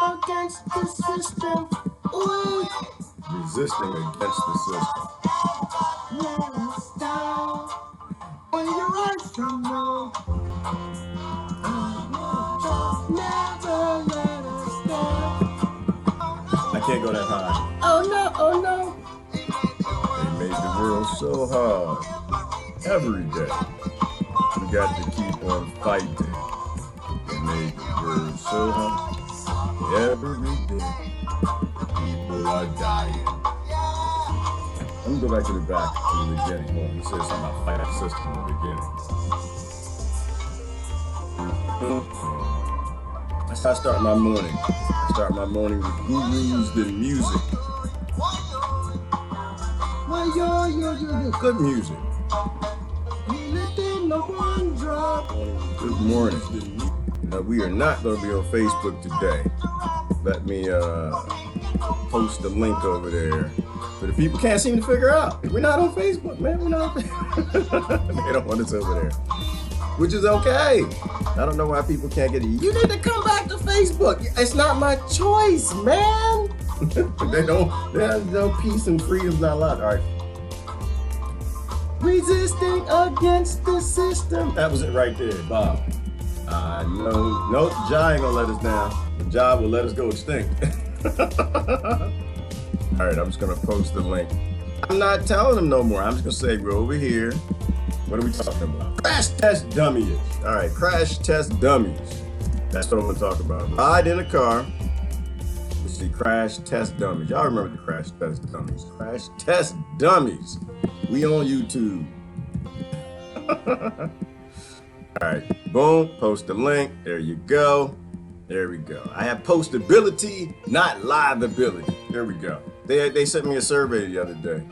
against the system. Ooh. Resisting against the system. Never stop when you're right from wrong. Never let us stop. I can't go that high. Oh no, oh no. They made the world so hard. Every day. We got to keep on fighting. They made the world so hard. Every day. People are dying. Let me go back to the beginning. Well, you said something about fighting the system in the beginning. That's how I start my morning. I start my morning with gurus and music. Good music. Good morning. Now, we are not going to be on Facebook today. Let me post the link over there. But the people can't seem to figure out. We're not on Facebook, man. We're not on Facebook. They don't want us over there. Which is okay. I don't know why people can't get it. You need to come back to Facebook. It's not my choice, man. There's no peace and freedom's not allowed. All right. Resisting against the system. That was it right there, Bob. No, Jai ain't gonna let us down. The job will let us go extinct. All right, I'm just gonna post the link. I'm not telling them no more. I'm just gonna say we're over here. What are we talking about? Crash test dummies. All right, crash test dummies. That's what I'm gonna talk about. Ride in a car. Let's see, crash test dummies. Y'all remember the crash test dummies? Crash test dummies. We on YouTube. All right, boom, post the link. There you go. There we go. I have postability, not liveability. There we go. They sent me a survey the other day.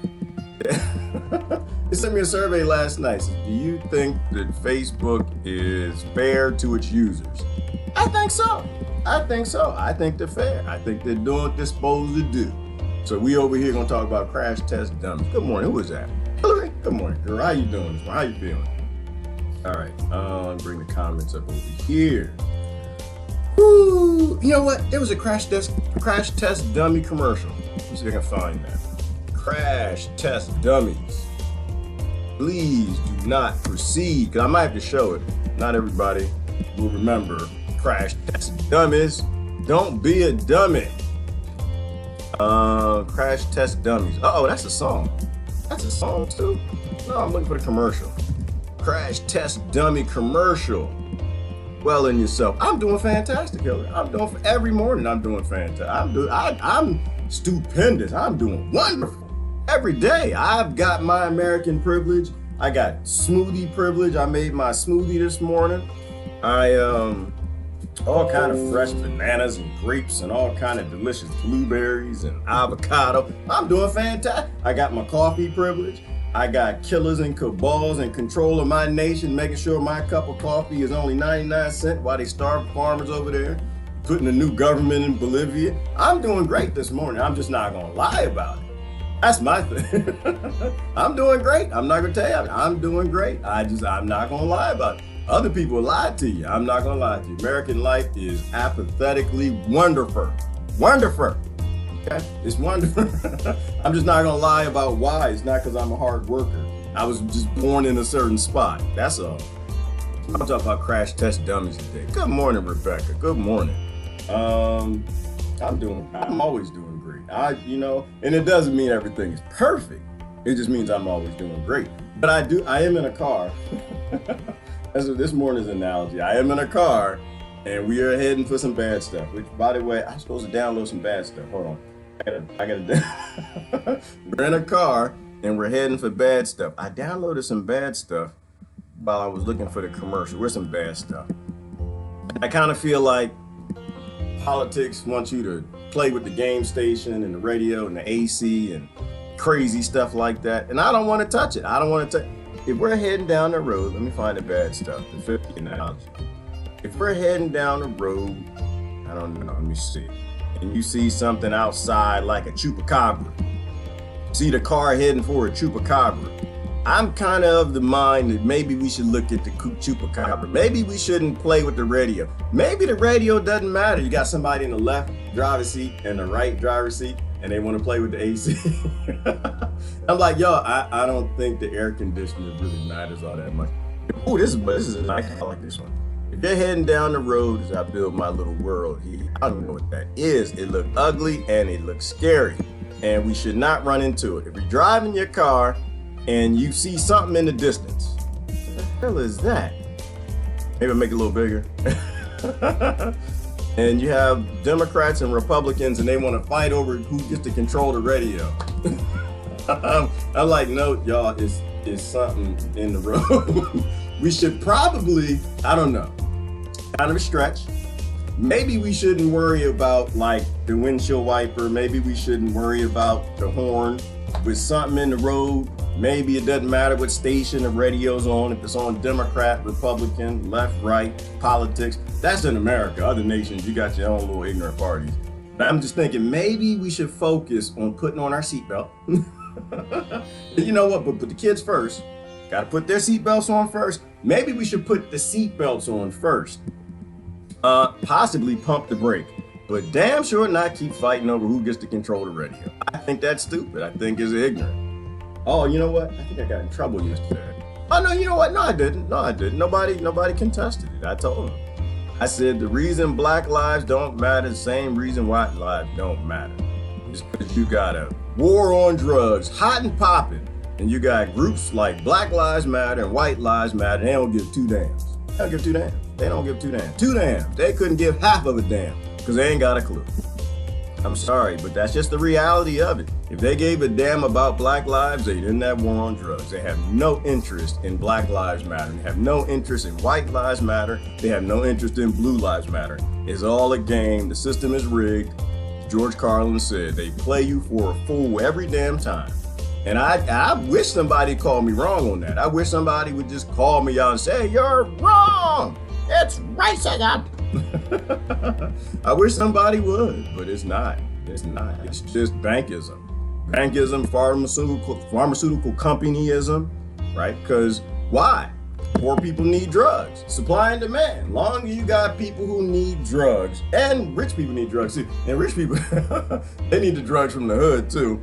They sent me a survey last night. Said, do you think that Facebook is fair to its users? I think so. I think they're fair. I think they're doing what they're supposed to do. So we over here gonna talk about crash test dummies. Good morning. Who is that? Hillary. Good morning, girl. How you doing? How you feeling? All right. Bring the comments up over here. Woo! You know what? There was a crash test dummy commercial. Let me see if I can find that. Crash test dummies. Please do not proceed, because I might have to show it. Not everybody will remember crash test dummies. Don't be a dummy. Crash test dummies. Uh-oh, that's a song. That's a song too. No, I'm looking for the commercial. Crash test dummy commercial. Well in yourself. I'm doing fantastic, Hillary. Every morning I'm doing fantastic. I'm stupendous. I'm doing wonderful. Every day I've got my American privilege. I got smoothie privilege. I made my smoothie this morning. All kind of fresh bananas and grapes and all kind of delicious blueberries and avocado. I'm doing fantastic. I got my coffee privilege. I got killers and cabals in control of my nation, making sure my cup of coffee is only 99 cents while they starve farmers over there, putting a new government in Bolivia. I'm doing great this morning. I'm just not gonna lie about it. That's my thing. I'm doing great. I'm not gonna tell you. I'm doing great. I'm not gonna lie about it. Other people lied to you. I'm not gonna lie to you. American life is apathetically wonderful. Wonderful. Okay? It's wonderful. I'm just not gonna lie about why. It's not because I'm a hard worker. I was just born in a certain spot. That's all. I'm talking about crash test dummies today. Good morning, Rebecca. Good morning. I'm always doing great. And it doesn't mean everything is perfect. It just means I'm always doing great. But I am in a car. As of this morning's analogy, I am in a car and we are heading for some bad stuff. Which, by the way, I'm supposed to download some bad stuff. Hold on. I gotta We're in a car and we're heading for bad stuff. I downloaded some bad stuff while I was looking for the commercial. Where's some bad stuff? I kind of feel like politics wants you to play with the game station and the radio and the AC and crazy stuff like that. And I don't want to touch it. I don't want to touch. If we're heading down the road, let me find the bad stuff. The 50 analogy. If we're heading down the road, I don't know, let me see. And you see something outside like a chupacabra. See the car heading for a chupacabra. I'm kind of the mind that maybe we should look at the chupacabra. Maybe we shouldn't play with the radio. Maybe the radio doesn't matter. You got somebody in the left driver's seat and the right driver's seat, and they want to play with the AC. I'm like, yo, I don't think the air conditioner really matters all that much. Oh, this is a nice. I like this one. If you're heading down the road as I build my little world here, I don't know what that is. It looks ugly and it looks scary, and we should not run into it. If you're driving your car and you see something in the distance, what the hell is that? Maybe I'll make it a little bigger. And you have Democrats and Republicans, and they want to fight over who gets to control the radio. I'm like, no, y'all, it's something in the road. We should probably, I don't know, kind of a stretch. Maybe we shouldn't worry about like the windshield wiper. Maybe we shouldn't worry about the horn. With something in the road, maybe it doesn't matter what station the radio's on, if it's on Democrat, Republican, left, right, politics. That's in America. Other nations, you got your own little ignorant parties. But I'm just thinking maybe we should focus on putting on our seatbelt. You know what, but put the kids first. Got to put their seatbelts on first. Maybe we should put the seatbelts on first. Possibly pump the brake. But damn sure not keep fighting over who gets to control the radio. I think that's stupid. I think it's ignorant. Oh, you know what? I think I got in trouble yesterday. Oh, no, you know what? No, I didn't. Nobody contested it. I told them. I said the reason black lives don't matter, the same reason white lives don't matter. It's because you got a war on drugs, hot and popping, and you got groups like Black Lives Matter and White Lives Matter. They don't give two damns. They don't give two damns. They don't give two damns. Two damns. They couldn't give half of a damn because they ain't got a clue. I'm sorry, but that's just the reality of it. If they gave a damn about black lives, they didn't have war on drugs. They have no interest in Black Lives Matter. They have no interest in White Lives Matter. They have no interest in Blue Lives Matter. It's all a game. The system is rigged. George Carlin said they play you for a fool every damn time. And I wish somebody called me wrong on that. I wish somebody would just call me out and say, you're wrong. It's racism. I wish somebody would, but it's not. It's not. It's just bankism. Bankism, pharmaceutical companyism, right? Because why? Poor people need drugs. Supply and demand. Long as you got people who need drugs, and rich people need drugs too. And rich people, they need the drugs from the hood too.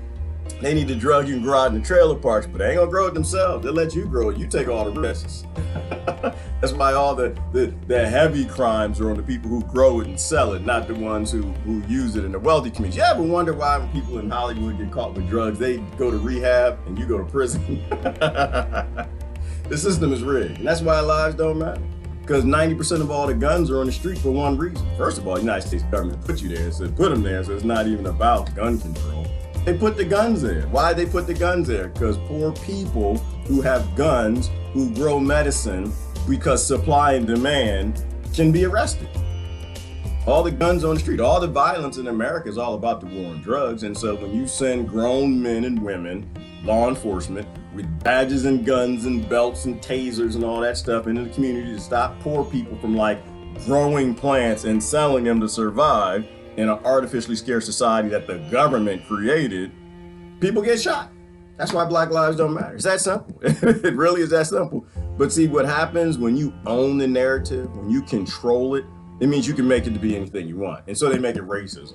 They need the drug you can grow out in the trailer parks, but they ain't gonna grow it themselves. They'll let you grow it. You take all the risks. That's why all the heavy crimes are on the people who grow it and sell it, not the ones who use it in the wealthy community. You ever wonder why when people in Hollywood get caught with drugs, they go to rehab and you go to prison? The system is rigged, and that's why lives don't matter. Because 90% of all the guns are on the street for one reason. First of all, the United States government put you there, so put them there, so it's not even about gun control. They put the guns there. Why they put the guns there? Because poor people who have guns, who grow medicine, because supply and demand, can be arrested. All the guns on the street, all the violence in America is all about the war on drugs. And so when you send grown men and women, law enforcement, with badges and guns and belts and tasers and all that stuff into the community to stop poor people from like growing plants and selling them to survive in an artificially scarce society that the government created, people get shot. That's why black lives don't matter. It's that simple. It really is that simple. But see, what happens when you own the narrative, when you control it, it means you can make it to be anything you want. And so they make it racism.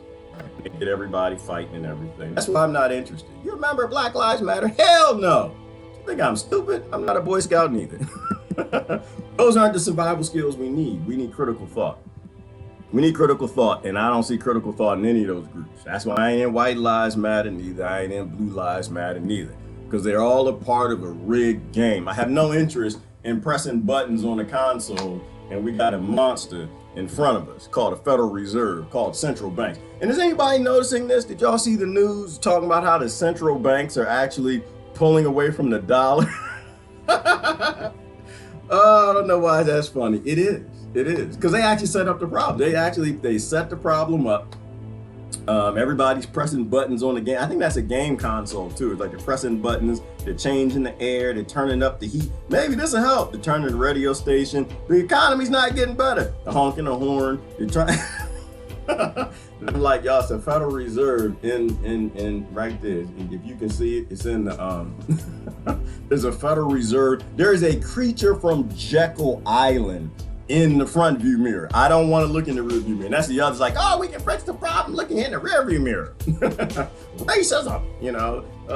They get everybody fighting and everything. That's why I'm not interested. You remember Black Lives Matter? Hell no. You think I'm stupid? I'm not a Boy Scout neither. Those aren't the survival skills we need. We need critical thought. We need critical thought, and I don't see critical thought in any of those groups. That's why I ain't in White Lives Matter neither. I ain't in Blue Lives Matter neither. Because they're all a part of a rigged game. I have no interest in pressing buttons on a console, and we got a monster in front of us called a Federal Reserve, called central banks. And is anybody noticing this? Did y'all see the news talking about how the central banks are actually pulling away from the dollar? Oh, I don't know why that's funny. It is. It is. Because they actually set up the problem. They set the problem up. Everybody's pressing buttons on the game. I think that's a game console too. It's like they're pressing buttons, they're changing the air, they're turning up the heat. Maybe this will help. They're turning the radio station. The economy's not getting better. They're honking the horn. They're trying. Like y'all, it's a Federal Reserve in right there. If you can see it, it's in the There's a Federal Reserve. There is a creature from Jekyll Island in the front view mirror. I don't want to look in the rear view mirror. And that's the others like, oh, we can fix the problem looking in the rear view mirror. Racism,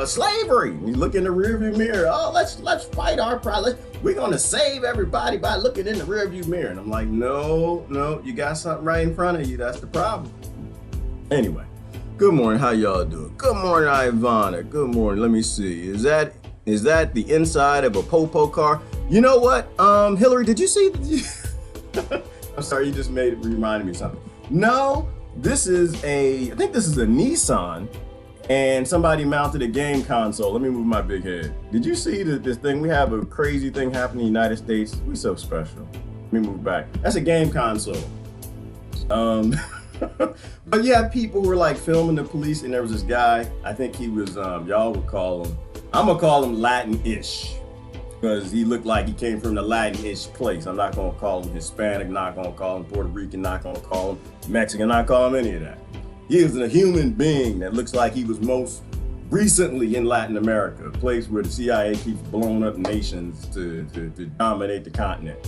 slavery. You look in the rear view mirror. Oh, let's fight our problem. We're gonna save everybody by looking in the rear view mirror. And I'm like, no, you got something right in front of you. That's the problem. Anyway, good morning. How y'all doing? Good morning, Ivana. Good morning. Let me see. Is that the inside of a Popo car? You know what? Hillary, did you see? I'm sorry, you just reminded me of something. No, I think this is a Nissan, and somebody mounted a game console. Let me move my big head. Did you see this thing? We have a crazy thing happening in the United States. We're so special. Let me move back. That's a game console. But yeah, people were like filming the police, and there was this guy, I think he was, y'all would call him, I'm gonna call him Latin-ish, because he looked like he came from the Latin-ish place. I'm not gonna call him Hispanic, not gonna call him Puerto Rican, not gonna call him Mexican, not call him any of that. He is a human being that looks like he was most recently in Latin America, a place where the CIA keeps blowing up nations to dominate the continent.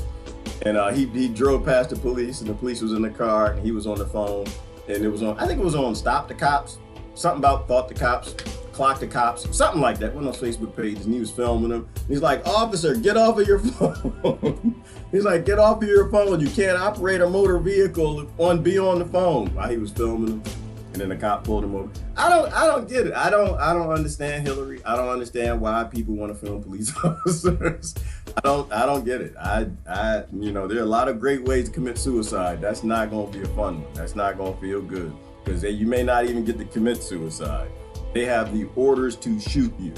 And he drove past the police, and the police was in the car, and he was on the phone, and it was on, I think it was on Stop the Cops, something about Thought the Cops, Clock the Cops, something like that, one of those Facebook pages, and he was filming them. He's like, officer, get off of your phone. He's like, get off of your phone. You can't operate a motor vehicle be on the phone, while he was filming them. And then the cop pulled him over. I don't get it. I don't understand, Hillary. I don't understand why people want to film police officers. I don't get it. There are a lot of great ways to commit suicide. That's not going to be a fun one. That's not going to feel good, because you may not even get to commit suicide. They have the orders to shoot you.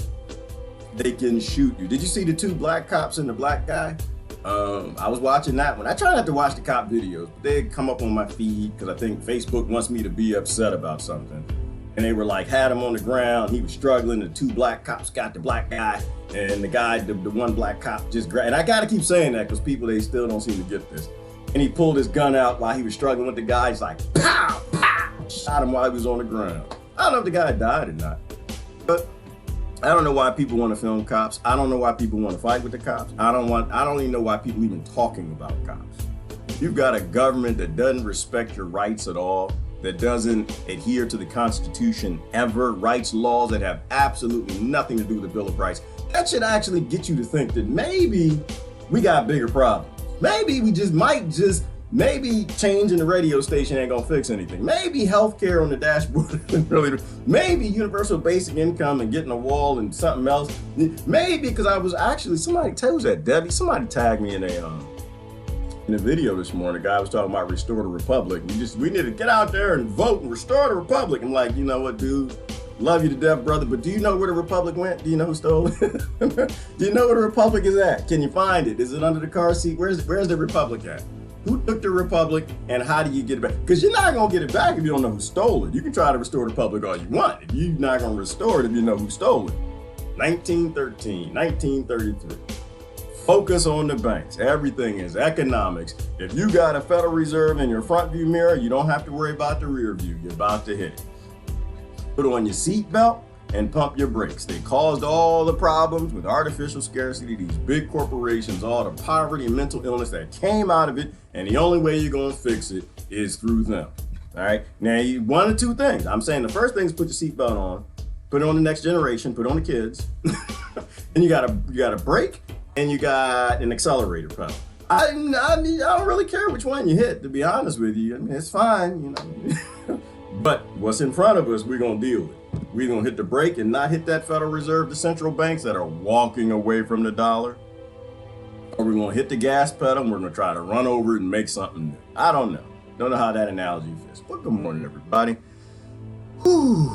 They can shoot you. Did you see the two black cops and the black guy? I was watching that one. I try not to watch the cop videos, but they come up on my feed because I think Facebook wants me to be upset about something. And they were like, had him on the ground. He was struggling. The two black cops got the black guy, and the one black cop just grabbed. And I gotta keep saying that because they still don't seem to get this. And he pulled his gun out while he was struggling with the guy. He's like, pow, pow, shot him while he was on the ground. I don't know if the guy died or not, but I don't know why people want to film cops. I don't know why people want to fight with the cops. I don't even know why people even talking about cops. You've got a government that doesn't respect your rights at all, that doesn't adhere to the Constitution ever, writes laws that have absolutely nothing to do with the Bill of Rights. That should actually get you to think that maybe we got bigger problems. Maybe maybe changing the radio station ain't gonna fix anything. Maybe healthcare on the dashboard maybe universal basic income and getting a wall and something else. Maybe, because I was actually, somebody tagged me in a video this morning. A guy was talking about restore the republic. We need to get out there and vote and restore the republic. I'm like, you know what, dude? Love you to death, brother, but do you know where the republic went? Do you know who stole it? Do you know where the republic is at? Can you find it? Is it under the car seat? Where's the republic at? Who took the republic, and how do you get it back? Because you're not gonna get it back if you don't know who stole it. You can try to restore the republic all you want. You're not gonna restore it if you know who stole it. 1913, 1933. Focus on the banks. Everything is economics. If you got a Federal Reserve in your front view mirror, you don't have to worry about the rear view. You're about to hit it. Put on your seatbelt and pump your brakes. They caused all the problems with artificial scarcity, these big corporations, all the poverty and mental illness that came out of it, and the only way you're gonna fix it is through them. All right, now one of two things. I'm saying the first thing is put your seatbelt on, put it on the next generation, put it on the kids, and you got a brake and you got an accelerator pedal. I mean, I don't really care which one you hit, to be honest with you. I mean, it's fine, But what's in front of us, we're gonna deal with. We're gonna hit the brake and not hit that Federal Reserve, the central banks that are walking away from the dollar. Or we're gonna hit the gas pedal and we're gonna try to run over it and make something new. I don't know. Don't know how that analogy fits. But good morning, everybody. Whew.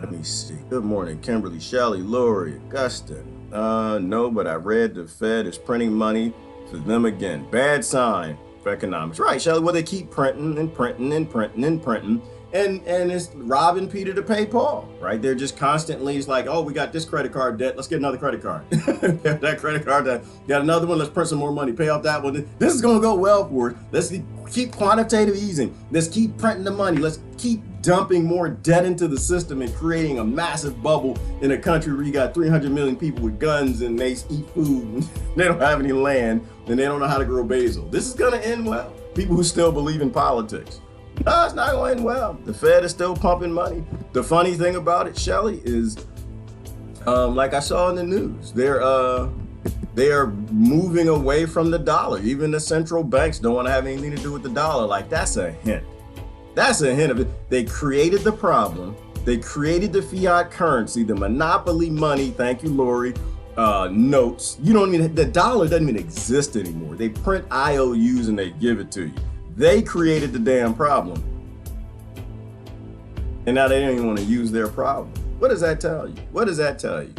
Let me see. Good morning, Kimberly, Shelley, Lori, Augustin. No, but I read the Fed is printing money for them again. Bad sign for economics. Right, Shelley, well, they keep printing and printing and printing and printing. And it's robbing Peter to pay Paul, right? They're just constantly, it's like, oh, we got this credit card debt. Let's get another credit card. That credit card debt. Got another one. Let's print some more money. Pay off that one. This is going to go well for us. Let's keep quantitative easing. Let's keep printing the money. Let's keep dumping more debt into the system and creating a massive bubble in a country where you got 300 million people with guns and they eat food and they don't have any land and they don't know how to grow basil. This is going to end well. People who still believe in politics. No, it's not going to end well. The Fed is still pumping money. The funny thing about it, Shelly, is like I saw in the news, they are moving away from the dollar. Even the central banks don't want to have anything to do with the dollar. Like, that's a hint. That's a hint of it. They created the problem. They created the fiat currency, the monopoly money. Thank you, Lori. Notes. The dollar doesn't even exist anymore. They print IOUs and they give it to you. They created the damn problem. And now they don't even want to use their problem. What does that tell you? What does that tell you?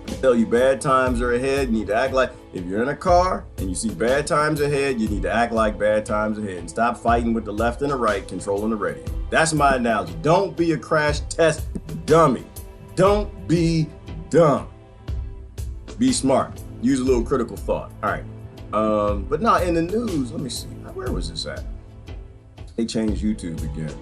It tell you bad times are ahead. You need to act like, if you're in a car and you see bad times ahead, you need to act like bad times ahead and stop fighting with the left and the right, controlling the radio. That's my analogy. Don't be a crash test dummy. Don't be dumb. Be smart. Use a little critical thought. All right. But now in the news, let me see. Where was this at? They changed YouTube again.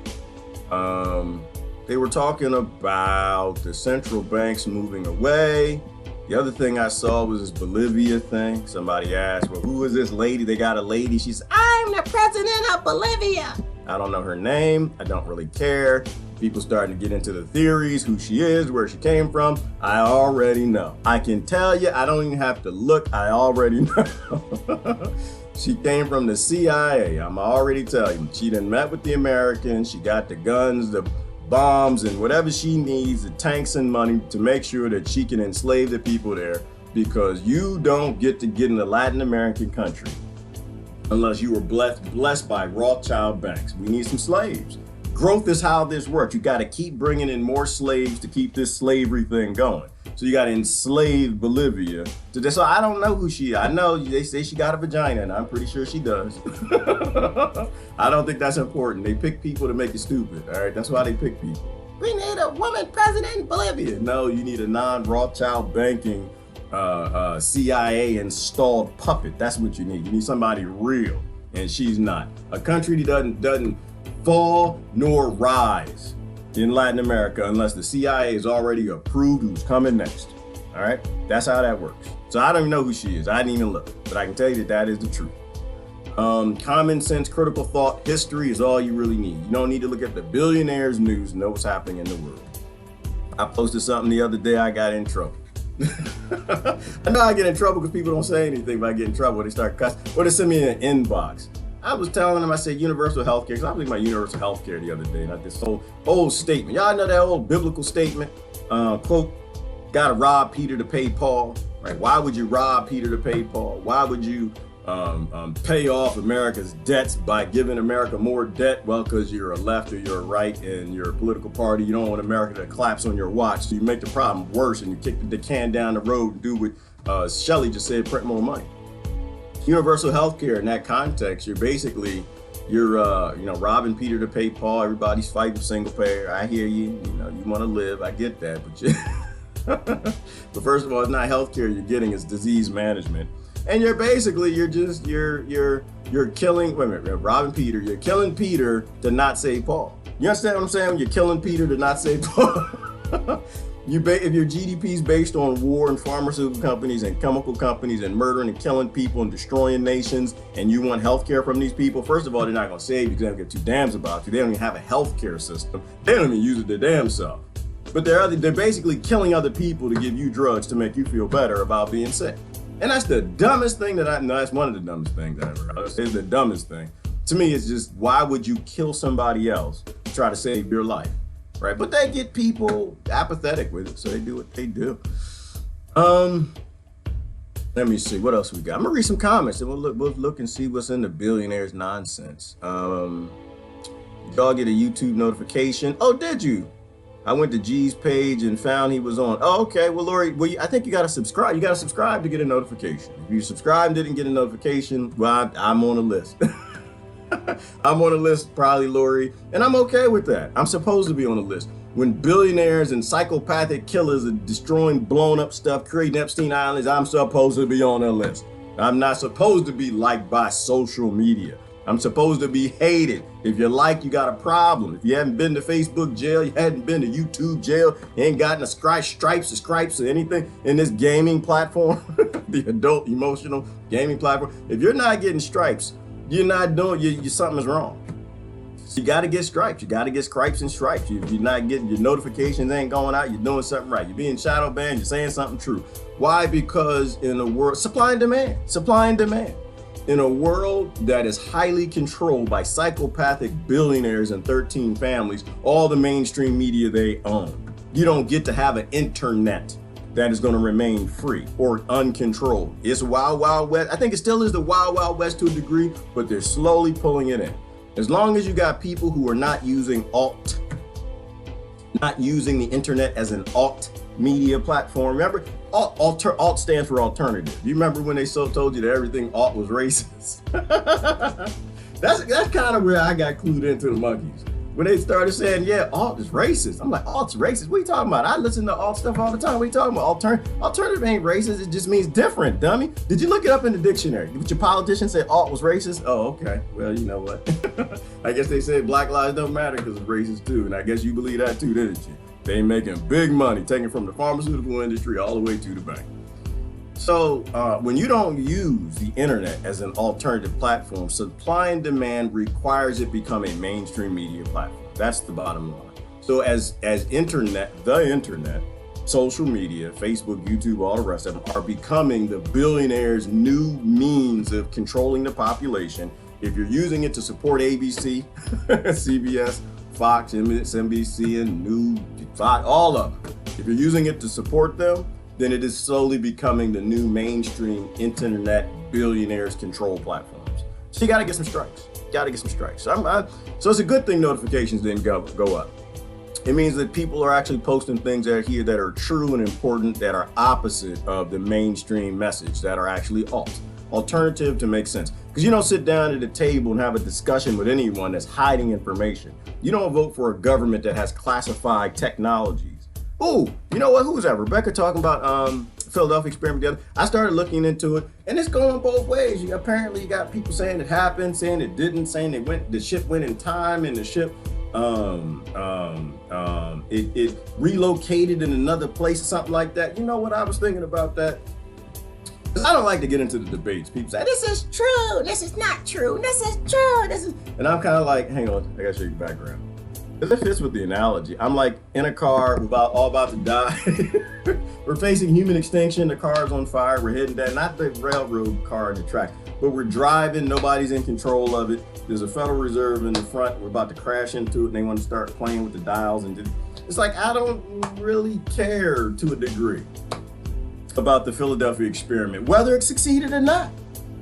They were talking about the central banks moving away. The other thing I saw was this Bolivia thing. Somebody asked, well, who is this lady? They got a lady. She said, I'm the president of Bolivia. I don't know her name. I don't really care. People starting to get into the theories, who she is, where she came from. I already know. I can tell you, I don't even have to look. I already know. She came from the CIA. I'm already telling you. She done met with the Americans. She got the guns, the bombs, and whatever she needs, the tanks and money to make sure that she can enslave the people there, because you don't get to get in a Latin American country unless you were blessed by Rothschild banks. We need some slaves. Growth is how this works. You got to keep bringing in more slaves to keep this slavery thing going. So you got to enslave Bolivia to this. So I don't know who she is. I know they say she got a vagina, and I'm pretty sure she does. I don't think that's important. They pick people to make you stupid. All right, that's why they pick people. We need a woman president in Bolivia. No, you need a non-Rothschild banking CIA installed puppet. That's what you need. You need somebody real, and she's not. A country that doesn't fall nor rise in Latin America unless the CIA is already approved who's coming next. All right, that's how that works. So I don't even know who she is. I didn't even look, but I can tell you that is the truth. Common sense, critical thought, history is all you really need. You don't need to look at the billionaires news to know what's happening in the world. I posted something the other day, I got in trouble. I know I get in trouble because people don't say anything, but I get in trouble when they start cussing or they send me an inbox. I was telling them, I said universal health care, because I was thinking about universal health care the other day, not this whole old statement. Y'all know that old biblical statement, quote, gotta rob Peter to pay Paul, right? Why would you rob Peter to pay Paul? Why would you pay off America's debts by giving America more debt? Well, because you're a left or you're a right and you're a political party. You don't want America to collapse on your watch, so you make the problem worse and you kick the can down the road and do what Shelley just said, print more money. Universal health care in that context, you're robbing Peter to pay Paul. Everybody's fighting single payer. I hear you. You want to live. I get that, but first of all, it's not health care you're getting, it's disease management. And you're killing, robbing Peter. You're killing Peter to not save Paul. You understand what I'm saying? You're killing Peter to not save Paul. If your GDP is based on war and pharmaceutical companies and chemical companies and murdering and killing people and destroying nations, and you want healthcare from these people, first of all, they're not going to save you because they don't give two damns about you. They don't even have a healthcare system. They don't even use it their damn self. But they're basically killing other people to give you drugs to make you feel better about being sick. And that's the dumbest thing that's one of the dumbest things I ever heard. It's the dumbest thing. To me, it's just, why would you kill somebody else to try to save your life? Right, but they get people apathetic with it, so they do what they do. Let me see, what else we got? I'm gonna read some comments and we'll look and see what's in the billionaires nonsense. Did y'all get a YouTube notification? Oh, did you? I went to G's page and found he was on. Oh, okay. Well, Lori, I think you gotta subscribe. You gotta subscribe to get a notification. If you subscribe and didn't get a notification, well, I'm on the list. I'm on the list, probably, Lori, and I'm okay with that. I'm supposed to be on the list. When billionaires and psychopathic killers are destroying blown up stuff, creating Epstein Islands, I'm supposed to be on the list. I'm not supposed to be liked by social media. I'm supposed to be hated. If you like, you got a problem. If you haven't been to Facebook jail, you hadn't been to YouTube jail, you ain't gotten a stripes or anything in this gaming platform, the adult emotional gaming platform. If you're not getting stripes, you're not doing, something is wrong. So you got to get stripes. You got to get stripes and stripes. You're not getting, your notifications ain't going out. You're doing something right. You're being shadow banned. You're saying something true. Why? Because in a world, supply and demand. In a world that is highly controlled by psychopathic billionaires and 13 families, all the mainstream media they own, you don't get to have an internet that is going to remain free or uncontrolled. It's wild, wild west. I think it still is the wild, wild west to a degree, but they're slowly pulling it in. As long as you got people who are not using the internet as an alt media platform. Remember, alt stands for alternative. You remember when they told you that everything alt was racist? That's kind of where I got clued into the monkeys. When they started saying, yeah, alt is racist. I'm like, alt's racist? What are you talking about? I listen to alt stuff all the time. What are you talking about? Alternative ain't racist. It just means different, dummy. Did you look it up in the dictionary? Did your politician say alt was racist? Oh, okay. Well, you know what? I guess they said black lives don't matter because it's racist too. And I guess you believe that too, didn't you? They making big money, taking from the pharmaceutical industry all the way to the bank. So when you don't use the internet as an alternative platform, supply and demand requires it become a mainstream media platform. That's the bottom line. So as the internet, social media, Facebook, YouTube, all the rest of them are becoming the billionaires' new means of controlling the population. If you're using it to support ABC, CBS, Fox, MSNBC, and all of them. If you're using it to support them, then it is slowly becoming the new mainstream internet billionaires control platforms. So you got to get some strikes. So it's a good thing notifications didn't go up. It means that people are actually posting things that are true and important, that are opposite of the mainstream message, that are actually alternative to make sense. Because you don't sit down at a table and have a discussion with anyone that's hiding information. You don't vote for a government that has classified technologies. Ooh, you know what? Who was that? Rebecca talking about Philadelphia experiment the other. I started looking into it, and it's going both ways. Apparently, you got people saying it happened, saying it didn't, saying the ship went in time, and the ship it relocated in another place or something like that. You know what I was thinking about that? I don't like to get into the debates. People say, this is true, this is not true, this is true, this is... And I'm kind of like, hang on, I gotta show you the background. Because it fits with the analogy. I'm like in a car, all about to die. We're facing human extinction, the car's on fire, we're heading down, not the railroad car in the track, but we're driving, nobody's in control of it. There's a Federal Reserve in the front, we're about to crash into it, and they want to start playing with the dials. And it's like, I don't really care to a degree about the Philadelphia experiment, whether it succeeded or not.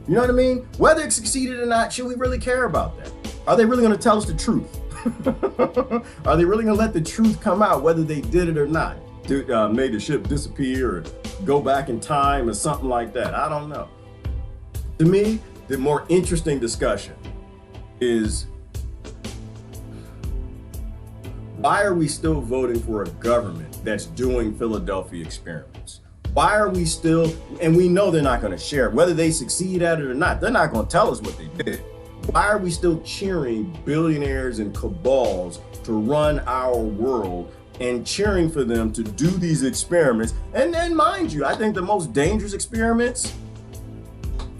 You know what I mean? Whether it succeeded or not, should we really care about that? Are they really going to tell us the truth? Are they really going to let the truth come out, whether they did it or not? Made the ship disappear or go back in time or something like that? I don't know. To me, the more interesting discussion is, why are we still voting for a government that's doing Philadelphia experiments? Why are we still, and we know they're not going to share it, whether they succeed at it or not, they're not going to tell us what they did. Why are we still cheering billionaires and cabals to run our world and cheering for them to do these experiments? And then, mind you, I think the most dangerous experiments,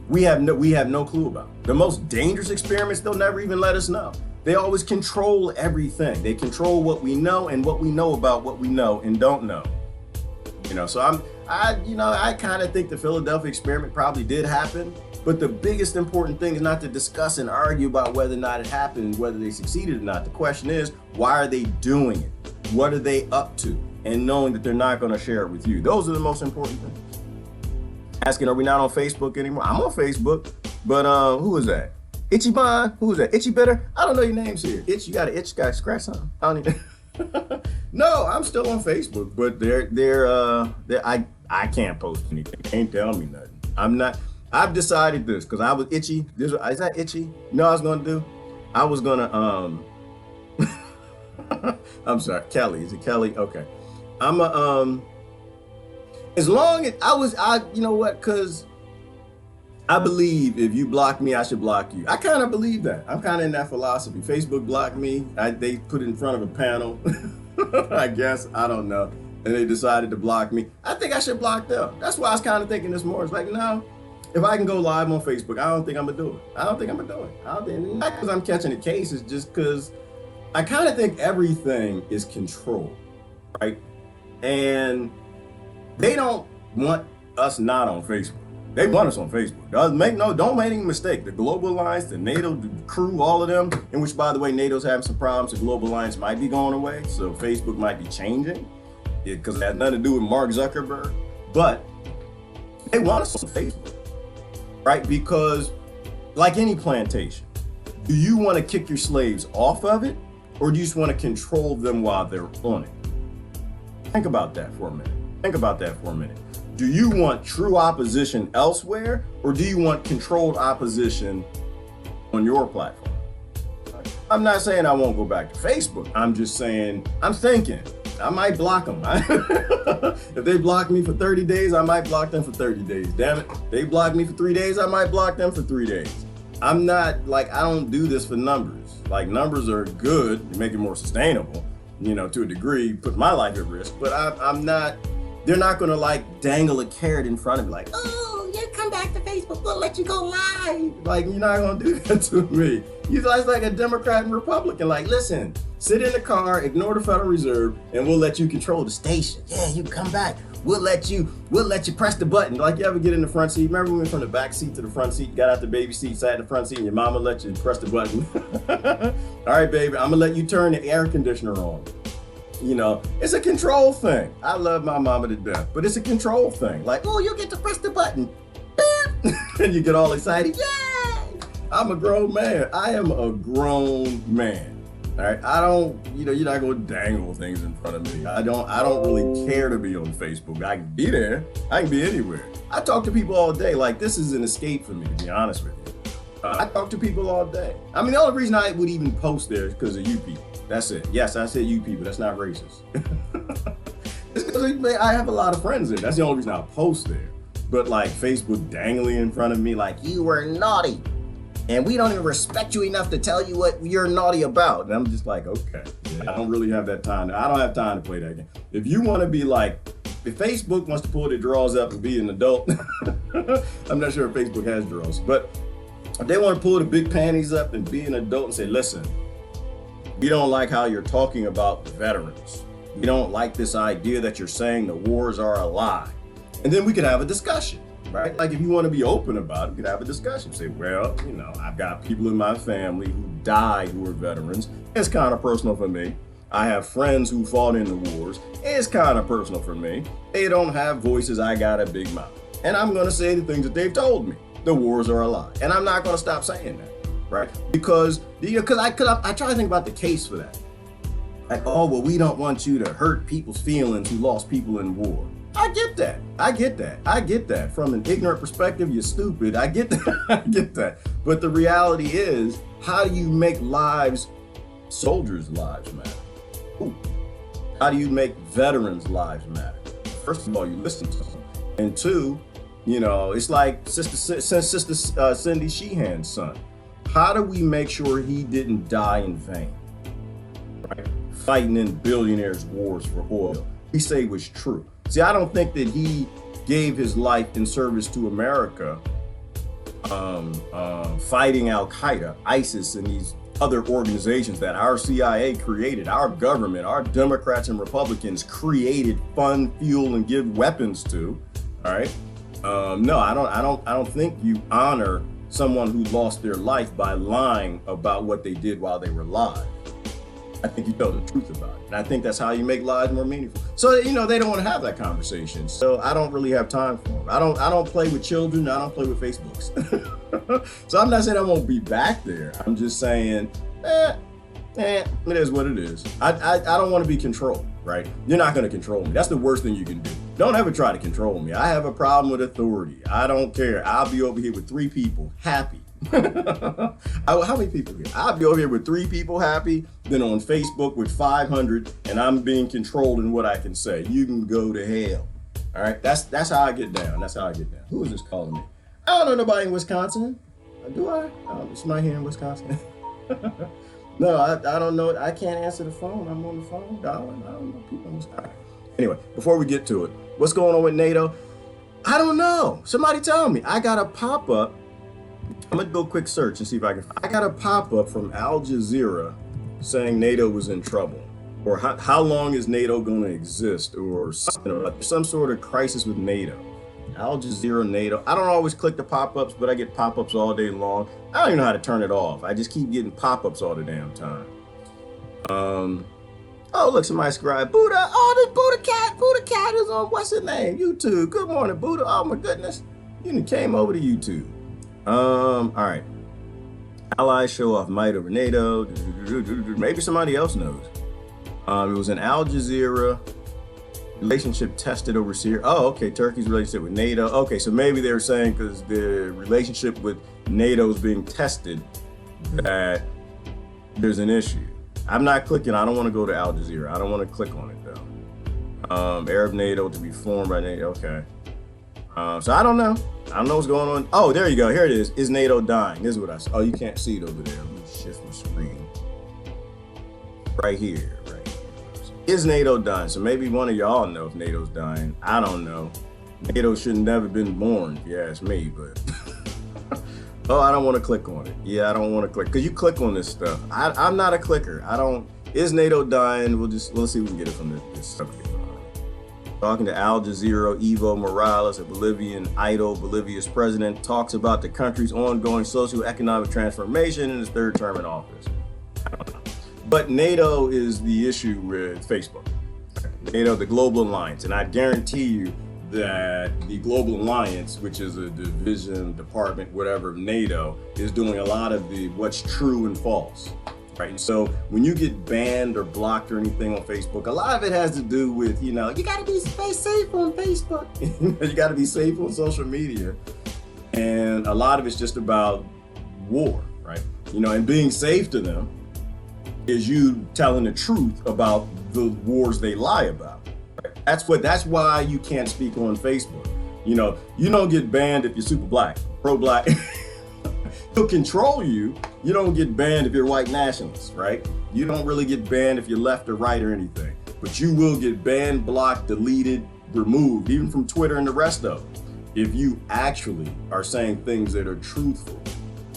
we have no clue about. The most dangerous experiments, they'll never even let us know. They always control everything. They control what we know and what we know about what we know and don't know. So I kind of think the Philadelphia experiment probably did happen, but the biggest important thing is not to discuss and argue about whether or not it happened, whether they succeeded or not. The question is, why are they doing it? What are they up to? And knowing that they're not going to share it with you. Those are the most important things. Asking, are we not on Facebook anymore? I'm on Facebook, but who is that? Itchy Bond? Who is that? Itchy Bitter? I don't know your names here. Itch, you got an itch, got to scratch something? I don't even... No, I'm still on Facebook, but I can't post anything. They ain't telling me nothing. I've decided this because I was itchy. Is that itchy? You know what I was gonna do? I was gonna I'm sorry, Kelly. Is it Kelly? Okay. As long as you know what, because I believe if you block me, I should block you. I kind of believe that. I'm kind of in that philosophy. Facebook blocked me. They put it in front of a panel, I guess. I don't know. And they decided to block me. I think I should block them. That's why I was kind of thinking this morning. It's like, no, if I can go live on Facebook, I don't think I'm going to do it. I don't think I'm going to do it. I don't think, not because I'm catching a case. It's just because I kind of think everything is controlled, right? And they don't want us not on Facebook. They want us on Facebook. Don't make any mistake. The Global Alliance, the NATO crew, all of them, in which, by the way, NATO's having some problems. The Global Alliance might be going away, so Facebook might be changing because it has nothing to do with Mark Zuckerberg. But they want us on Facebook, right? Because like any plantation, do you want to kick your slaves off of it, or do you just want to control them while they're on it? Think about that for a minute. Think about that for a minute. Do you want true opposition elsewhere, or do you want controlled opposition on your platform? I'm not saying I won't go back to Facebook. I'm just saying, I'm thinking I might block them. If they block me for 30 days, I might block them for 30 days. Damn it. They block me for 3 days, I might block them for 3 days. I'm not like, I don't do this for numbers. Like, numbers are good to make it more sustainable, to a degree, put my life at risk, but I'm not. They're not gonna like dangle a carrot in front of me like, oh, yeah, come back to Facebook, we'll let you go live. Like, you're not gonna do that to me. You guys like a Democrat and Republican, like, listen, sit in the car, ignore the Federal Reserve, and we'll let you control the station. Yeah, you come back. We'll let you press the button. Like, you ever get in the front seat? Remember we went from the back seat to the front seat, got out the baby seat, sat in the front seat, and your mama let you press the button. All right, baby, I'm gonna let you turn the air conditioner on. It's a control thing. I love my mama to death, but it's a control thing. Like, oh, you get to press the button. Beep. And you get all excited. Yay! I'm a grown man. I am a grown man. All right. I don't, you're not going to dangle things in front of me. I don't really care to be on Facebook. I can be there. I can be anywhere. I talk to people all day. Like, this is an escape for me, to be honest with you. I talk to people all day. I mean, the only reason I would even post there is because of you people. That's it. Yes, I said you people. That's not racist. It's because I have a lot of friends there. That's the only reason I post there. But like Facebook dangling in front of me like, you were naughty. And we don't even respect you enough to tell you what you're naughty about. And I'm just like, okay. Yeah, I don't really have that time. I don't have time to play that game. If you want to be like, if Facebook wants to pull their drawers up and be an adult, I'm not sure if Facebook has drawers, but if they want to pull the big panties up and be an adult and say, listen, we don't like how you're talking about veterans. We don't like this idea that you're saying the wars are a lie. And then we could have a discussion, right? Like, if you want to be open about it, we could have a discussion. Say, well, I've got people in my family who died who are veterans. It's kind of personal for me. I have friends who fought in the wars. It's kind of personal for me. They don't have voices. I got a big mouth. And I'm going to say the things that they've told me. The wars are a lie. And I'm not going to stop saying that. Right? Because I try to think about the case for that. Like, oh, well, we don't want you to hurt people's feelings who lost people in war. I get that. From an ignorant perspective, you're stupid. I get that. I get that. But the reality is, how do you make soldiers' lives matter? Ooh. How do you make veterans' lives matter? First of all, you listen to them. And two, it's like Sister Cindy Sheehan's son. How do we make sure he didn't die in vain? Right? Fighting in billionaires' wars for oil. We say it was true. See, I don't think that he gave his life in service to America, fighting Al-Qaeda, ISIS, and these other organizations that our CIA created, our government, our Democrats and Republicans created, fund, fuel, and give weapons to. All right. No, I don't think you honor someone who lost their life by lying about what they did while they were alive. I think you tell the truth about it. And I think that's how you make lives more meaningful. So, they don't want to have that conversation. So I don't really have time for them. I don't play with children. I don't play with Facebooks. So I'm not saying I won't be back there. I'm just saying, it is what it is. I don't want to be controlled, right? You're not going to control me. That's the worst thing you can do. Don't ever try to control me. I have a problem with authority. I don't care. I'll be over here with 3 people happy. How many people here? I'll be over here with 3 people happy, then on Facebook with 500, and I'm being controlled in what I can say. You can go to hell. All right, that's how I get down. That's how I get down. Who is this calling me? I don't know nobody in Wisconsin. Do I? Somebody here in Wisconsin. No, I don't know. I can't answer the phone. I'm on the phone, darling. I don't know people in Wisconsin. Anyway, before we get to it, what's going on with NATO? I don't know. Somebody tell me. I got a pop-up. I'm going to do a quick search and see if I can. I got a pop-up from Al Jazeera saying NATO was in trouble. Or how long is NATO going to exist? Or something about some sort of crisis with NATO. Al Jazeera, NATO. I don't always click the pop-ups, but I get pop-ups all day long. I don't even know how to turn it off. I just keep getting pop-ups all the damn time. Oh, look, somebody subscribed. Buddha. Oh, this Buddha cat is on, what's his name? YouTube. Good morning, Buddha. Oh, my goodness. You came over to YouTube. All right. Allies show off might over NATO. Maybe somebody else knows. It was an Al Jazeera relationship tested over Syria. Oh, okay. Turkey's relationship with NATO. Okay, so maybe they were saying because the relationship with NATO is being tested that there's an issue. I'm not clicking. I don't want to go to Al Jazeera. I don't want to click on it though. Arab NATO to be formed by NATO. Okay. So I don't know. I don't know what's going on. Oh, there you go. Here it is. Is NATO dying? This is what I saw. Oh, you can't see it over there. Let me shift my screen. Right here. Is NATO dying? So maybe one of y'all know if NATO's dying. I don't know. NATO should never been born, if you ask me, but oh, I don't want to click on it. Yeah, I don't want to click because you click on this stuff. I'm not a clicker. I don't. Is NATO dying? We'll see if we can get it from this subject. Talking to Al Jazeera, Evo Morales, a Bolivian idol, Bolivia's president, talks about the country's ongoing socio-economic transformation in his third term in office. I don't know. But NATO is the issue with Facebook. NATO, the Global Alliance. And I guarantee you that the Global Alliance, which is a division, department, whatever, of NATO, is doing a lot of the what's true and false. Right. And so when you get banned or blocked or anything on Facebook, a lot of it has to do with, you got to be safe on Facebook. You got to be safe on social media. And a lot of it's just about war, right? And being safe to them is you telling the truth about the wars they lie about. Right? That's why you can't speak on Facebook. You don't get banned if you're super black, pro-black. He'll control you. You don't get banned if you're white nationalist, right? You don't really get banned if you're left or right or anything. But you will get banned, blocked, deleted, removed, even from Twitter and the rest of them, if you actually are saying things that are truthful.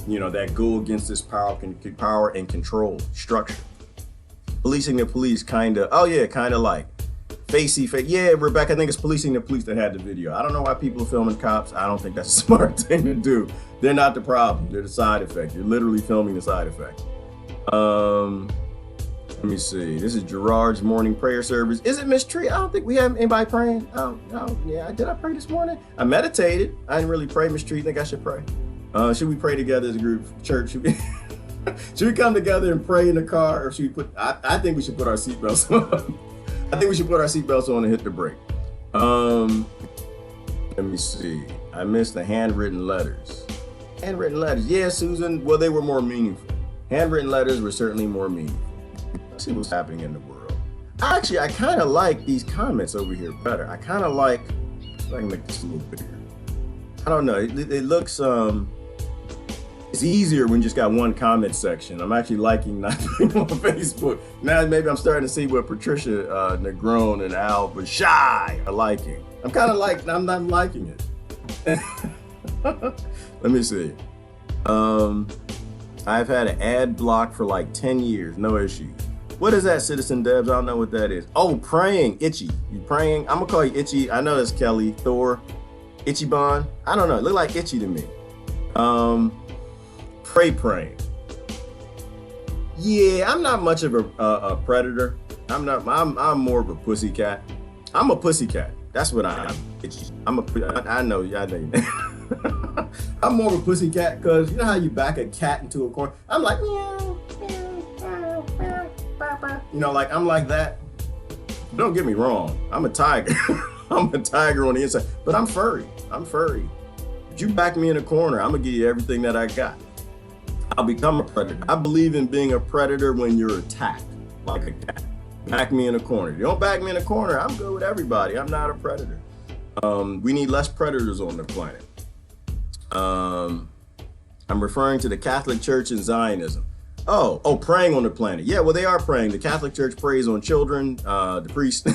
That go against this power and control structure. Policing the police, kind of like facey. Yeah, Rebecca, I think it's policing the police that had the video. I don't know why people are filming cops. I don't think that's a smart thing to do. They're not the problem. They're the side effect. You're literally filming the side effect. Let me see. This is Gerard's morning prayer service. Is it Miss Tree? I don't think we have anybody praying. Oh, yeah. Did I pray this morning? I meditated. I didn't really pray. Miss Tree, think I should pray? Should we pray together as a group? Church? Should we come together and pray in the car, or should we I think we should put our seatbelts on. I think we should put our seatbelts on and hit the brake. Let me see. I missed the handwritten letters. Handwritten letters. Yeah, Susan. Well, they were more meaningful. Handwritten letters were certainly more meaningful. Let's see what's happening in the world. Actually, I kind of like these comments over here better. I kind of like. I can make this a little bigger. I don't know. It looks it's easier when you just got one comment section. I'm actually liking not being on Facebook. Now maybe I'm starting to see what Patricia Negron and Al Bashai are liking. I'm not liking it. Let me see. I've had an ad block for like 10 years, no issues. What is that, Citizen Debs? I don't know what that is. Oh, praying, Itchy. You praying? I'm gonna call you Itchy. I know that's Kelly, Thor, Itchy Bond. I don't know, it look like Itchy to me. Praying. Yeah, I'm not much of a predator. I'm more of a pussycat. I'm a pussycat. That's what I am. I know. I'm more of a pussycat because you know how you back a cat into a corner? I'm like, meow, meow, meow, meow, meow. Like I'm like that. Don't get me wrong. I'm a tiger. I'm a tiger on the inside, but I'm furry. If you back me in a corner, I'm gonna give you everything that I got. I'll become a predator. I believe in being a predator when you're attacked, like a cat. Back me in a corner. If you don't back me in a corner, I'm good with everybody. I'm not a predator. We need less predators on the planet. I'm referring to the Catholic Church and Zionism. Oh, preying on the planet. Yeah, well, they are preying. The Catholic Church preys on children, the priests,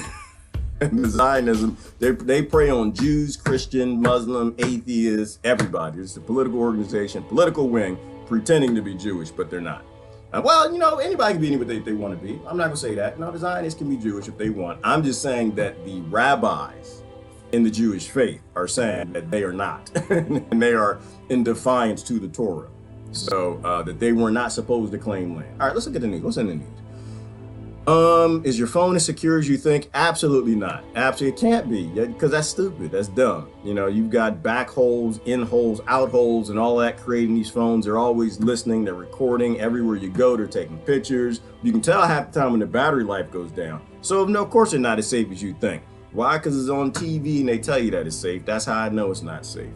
and the Zionism, they prey on Jews, Christian, Muslim, atheists, everybody. It's a political organization, political wing, pretending to be Jewish, but they're not. Well, anybody can be what they want to be. I'm not going to say that. No, the Zionists can be Jewish if they want. I'm just saying that the rabbis in the Jewish faith are saying that they are not, and they are in defiance to the Torah. So that they were not supposed to claim land. All right, let's look at the news. What's in the news? Is your phone as secure as you think? Absolutely not. Absolutely, it can't be, because that's stupid. That's dumb. You've got back holes, in holes, out holes, and all that creating these phones. They're always listening. They're recording everywhere you go. They're taking pictures. You can tell half the time when the battery life goes down. So no, of course they're not as safe as you think. Why? Because it's on TV and they tell you that it's safe. That's how I know it's not safe.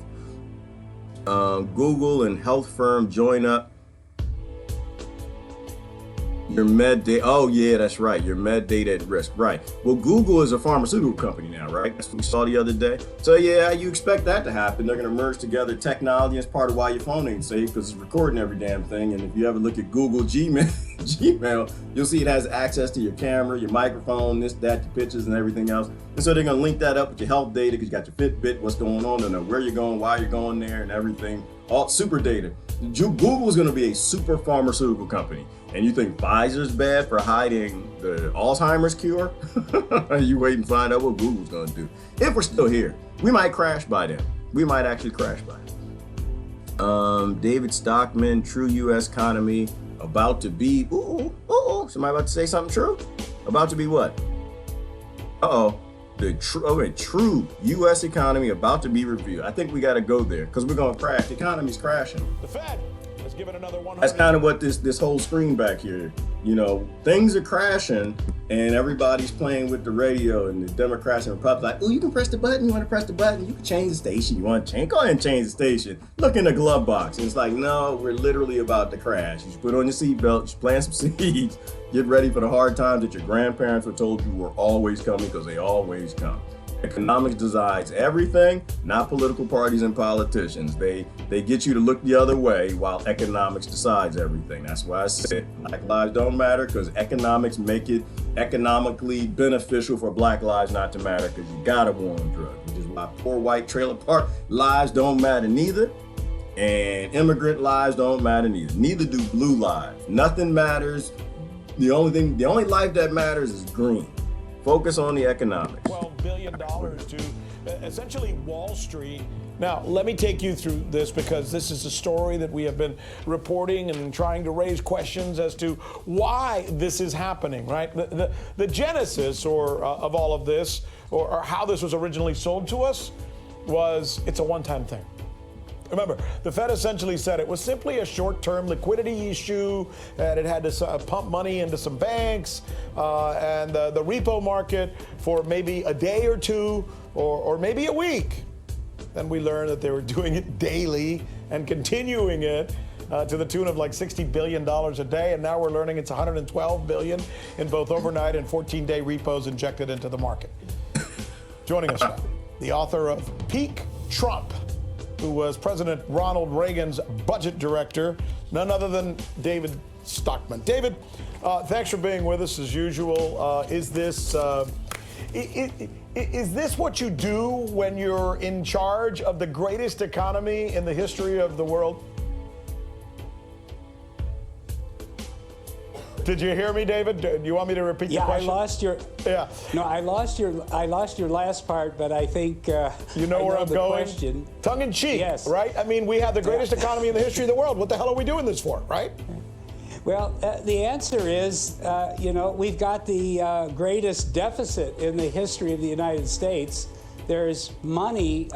Google and health firm join up. Your med data. Oh yeah, that's right. Your med data at risk. Right. Well, Google is a pharmaceutical company now, right? That's what we saw the other day. So yeah, you expect that to happen. They're going to merge together technology as part of why your phone ain't safe, because it's recording every damn thing. And if you ever look at Google Gmail, you'll see it has access to your camera, your microphone, this, that, your pictures, and everything else. And so they're going to link that up with your health data, because you got your Fitbit, what's going on, they know where you're going, why you're going there, and everything. All super data. Google is going to be a super pharmaceutical company. And you think Pfizer's bad for hiding the Alzheimer's cure? You wait and find out what Google's going to do. If we're still here, we might crash by then. We might actually crash by then. David Stockman, true U.S. economy about to be. Somebody about to say something true? About to be what? The true U.S. economy about to be reviewed. I think we got to go there because we're going to crash. The economy's crashing. The Fed has given another 100. That's kind of what this whole screen back here, things are crashing and everybody's playing with the radio, and the Democrats and Republicans like, oh, you can press the button. You want to press the button? You can change the station. You want to change? Go ahead and change the station. Look in the glove box. And it's like, no, we're literally about to crash. You should put on your seatbelt. You should plant some seeds. Get ready for the hard times that your grandparents were told you were always coming, because they always come. Economics decides everything, not political parties and politicians. They get you to look the other way while economics decides everything. That's why I said Black lives don't matter, because economics make it economically beneficial for Black lives not to matter, because you got a war on drugs, which is why poor white trailer park lives don't matter neither, and immigrant lives don't matter neither. Neither do blue lives. Nothing matters. The only life that matters is green. Focus on the economics. $12 billion to essentially Wall Street. Now, let me take you through this, because this is a story that we have been reporting and trying to raise questions as to why this is happening, right? The genesis of all of this, or how this was originally sold to us, was it's a one-time thing. Remember, the Fed essentially said it was simply a short-term liquidity issue, and it had to pump money into some banks and the repo market for maybe a day or two, or maybe a week. Then we learned that they were doing it daily and continuing it to the tune of like $60 billion a day, and now we're learning it's $112 billion in both overnight and 14-day repos injected into the market. Joining us now, the author of Peak Trump, who was President Ronald Reagan's budget director, none other than David Stockman. David, thanks for being with us as usual. Is this what you do when you're in charge of the greatest economy in the history of the world? Did you hear me, David? Do you want me to repeat the question? I lost your. Yeah. No, I lost your last part, but I think you know where I'm going. Question. Tongue in cheek, yes. Right? I mean, we have the greatest economy in the history of the world. What the hell are we doing this for, right? Well, the answer is, we've got the greatest deficit in the history of the United States. There's money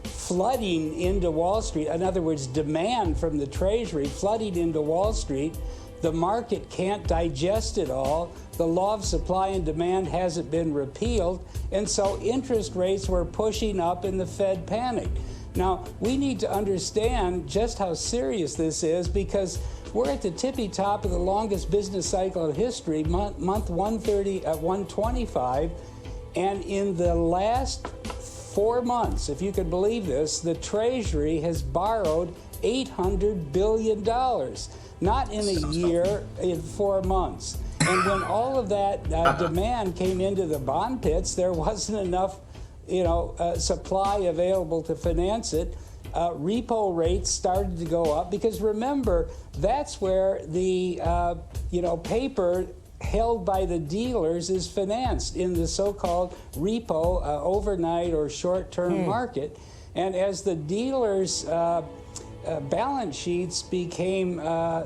flooding into Wall Street. In other words, demand from the Treasury flooding into Wall Street. The market can't digest it all. The law of supply and demand hasn't been repealed, and so interest rates were pushing up and the Fed panicked. Now, we need to understand just how serious this is, because we're at the tippy top of the longest business cycle in history, month 130 at 125, and in the last 4 months, if you could believe this, the Treasury has borrowed $800 billion. Not in a year, in 4 months. And when all of that demand came into the bond pits, there wasn't enough, supply available to finance it. Repo rates started to go up because remember, that's where the paper held by the dealers is financed in the so-called repo overnight or short-term market. And as the dealers' balance sheets became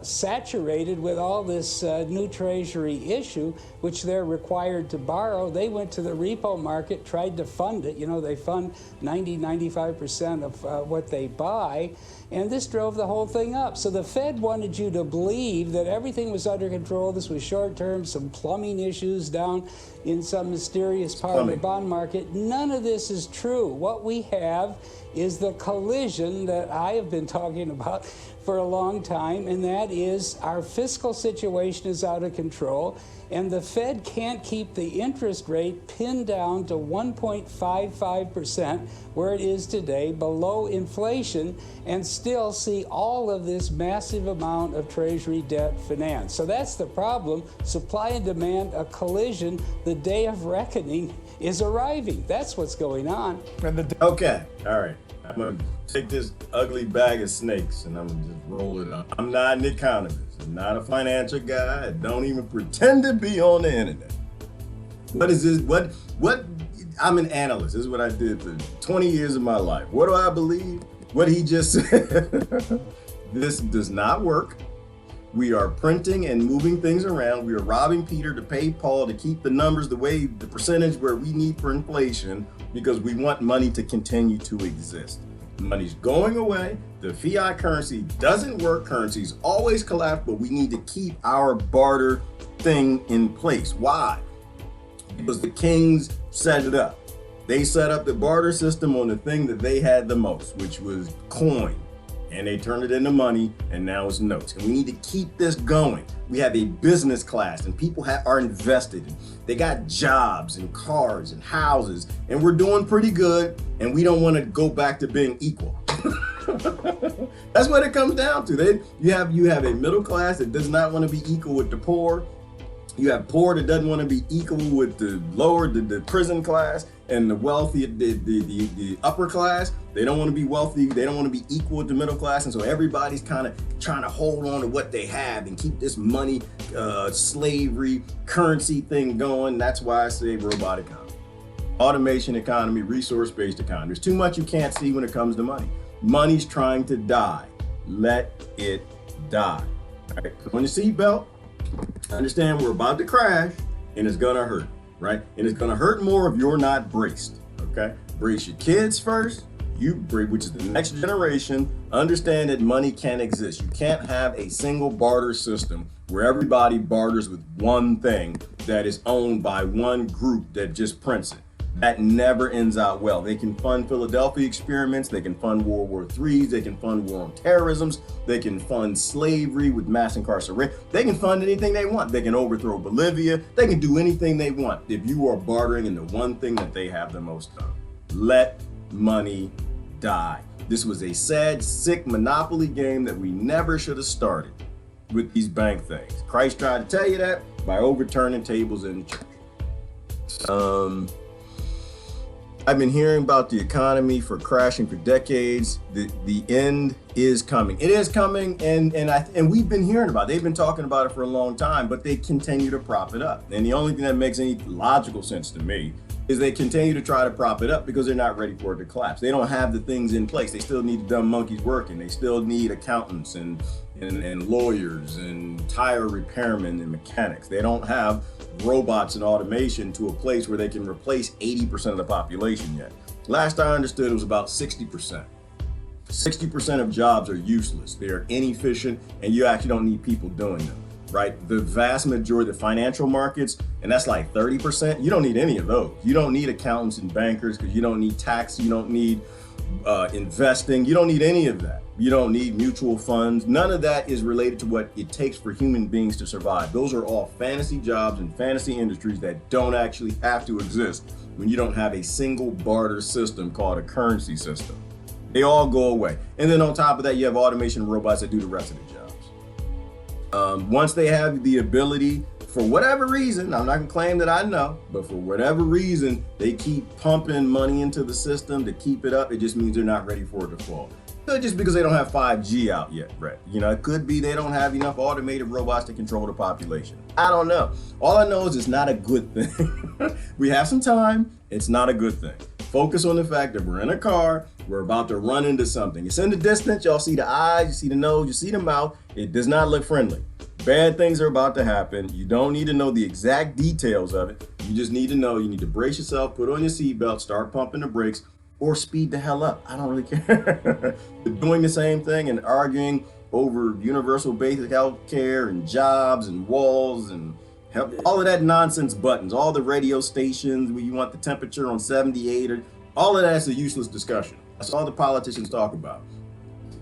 saturated with all this new Treasury issue, which they're required to borrow, they went to the repo market, tried to fund it. They fund 95% of what they buy, and this drove the whole thing up. So the Fed wanted you to believe that everything was under control. This was short-term, some plumbing issues down in some mysterious part of the bond market. None of this is true. What we have is the collision that I have been talking about for a long time, and that is our fiscal situation is out of control, and the Fed can't keep the interest rate pinned down to 1.55%, where it is today, below inflation, and still see all of this massive amount of Treasury debt finance. So that's the problem. Supply and demand, a collision. The day of reckoning is arriving. That's what's going on. Okay, all right. I'm going to take this ugly bag of snakes and I'm going to just roll it up. I'm not an economist. I'm not a financial guy. I don't even pretend to be on the internet. What is this? What? I'm an analyst. This is what I did for 20 years of my life. What do I believe? What he just said. This does not work. We are printing and moving things around. We are robbing Peter to pay Paul to keep the numbers the percentage where we need for inflation because we want money to continue to exist. Money's going away. The fiat currency doesn't work. Currencies always collapse, but we need to keep our barter thing in place. Why? Because the kings set it up. They set up the barter system on the thing that they had the most, which was coin. And they turned it into money, and now it's notes. And we need to keep this going. We have a business class, and people are invested. They got jobs and cars and houses, and we're doing pretty good, and we don't want to go back to being equal. That's what it comes down to. You have a middle class that does not want to be equal with the poor. You have poor that doesn't want to be equal with the lower, the prison class, and the wealthy, the upper class. They don't want to be wealthy. They don't want to be equal with the middle class. And so everybody's kind of trying to hold on to what they have and keep this money, slavery, currency thing going. That's why I say robot economy, automation economy, resource-based economy. There's too much you can't see when it comes to money. Money's trying to die. Let it die. All right, put on your seatbelt. Understand we're about to crash and it's gonna hurt, right? And it's gonna hurt more if you're not braced, okay? Brace your kids first, which is the next generation. Understand that money can't exist. You can't have a single barter system where everybody barters with one thing that is owned by one group that just prints it. That never ends out well. They can fund Philadelphia experiments, they can fund World War IIIs, they can fund war on terrorisms, they can fund slavery with mass incarceration. They can fund anything they want. They can overthrow Bolivia. They can do anything they want if you are bartering in the one thing that they have the most of. Let money die. This was a sad, sick monopoly game that we never should have started with these bank things. Christ tried to tell you that by overturning tables in church. I've been hearing about the economy crashing for decades. The end is coming. It is coming, and we've been hearing about it. They've been talking about it for a long time, but they continue to prop it up. And the only thing that makes any logical sense to me is they continue to try to prop it up because they're not ready for it to collapse. They don't have the things in place. They still need the dumb monkeys working. They still need accountants and lawyers and tire repairmen and mechanics. They don't have robots and automation to a place where they can replace 80% of the population yet. Last I understood, it was about 60%. 60% of jobs are useless. They are inefficient, and you actually don't need people doing them, right? The vast majority of the financial markets, and that's like 30%, you don't need any of those. You don't need accountants and bankers because you don't need tax, you don't need investing. You don't need any of that. You don't need mutual funds. None of that is related to what it takes for human beings to survive. Those are all fantasy jobs and fantasy industries that don't actually have to exist when you don't have a single barter system called a currency system. They all go away. And then on top of that, you have automation robots that do the rest of the jobs. Once they have the ability, for whatever reason, I'm not gonna claim that I know, but for whatever reason, they keep pumping money into the system to keep it up. It just means they're not ready for it to fall. Not just because they don't have 5G out yet, right? You know, it could be they don't have enough automated robots to control the population. I don't know. All I know is it's not a good thing. We have some time. It's not a good thing. Focus on the fact that we're in a car, we're about to run into something. It's in the distance, y'all see the eyes, you see the nose, you see the mouth. It does not look friendly. Bad things are about to happen. You don't need to know the exact details of it. You just need to know you need to brace yourself, put on your seatbelt, start pumping the brakes, or speed the hell up. I don't really care. Doing the same thing and arguing over universal basic health care and jobs and walls and all of that nonsense buttons, all the radio stations where you want the temperature on 78, or all of that's a useless discussion. That's all the politicians talk about.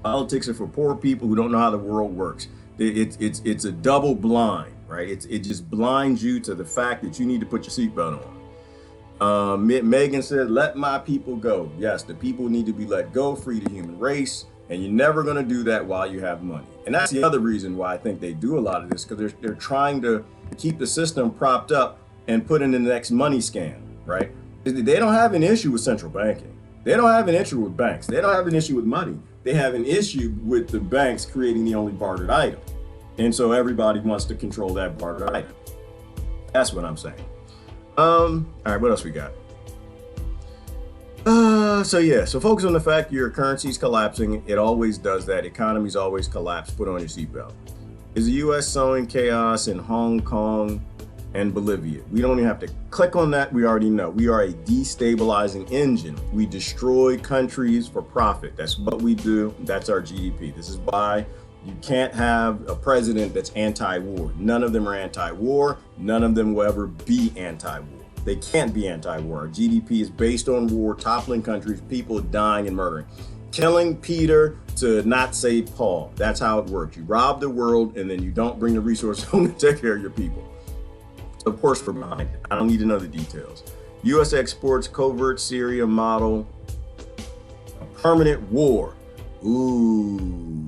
Politics are for poor people who don't know how the world works. It's a double blind, right? It just blinds you to the fact that you need to put your seatbelt on. Megan said, let my people go. Yes, the people need to be let go, free the human race, and you're never going to do that while you have money. And that's the other reason why I think they do a lot of this, because they're trying to keep the system propped up and put in the next money scam, right? They don't have an issue with central banking. They don't have an issue with banks. They don't have an issue with money. They have an issue with the banks creating the only bartered item. And so everybody wants to control that bartered item. That's what I'm saying. All right, what else we got? So focus on the fact your currency's collapsing. It always does that. Economies always collapse. Put on your seatbelt. Is the U.S. sowing chaos in Hong Kong and Bolivia? We don't even have to click on that. We already know. We are a destabilizing engine. We destroy countries for profit. That's what we do. That's our GDP. This is why you can't have a president that's anti-war. None of them are anti-war. None of them will ever be anti-war. They can't be anti-war. Our GDP is based on war, toppling countries, people dying and murdering. Killing Peter to not save Paul. That's how it works. You rob the world and then you don't bring the resources home to take care of your people. Of course, we're behind it. I don't need to know the details. U.S. exports covert Syria model. A permanent war. Ooh.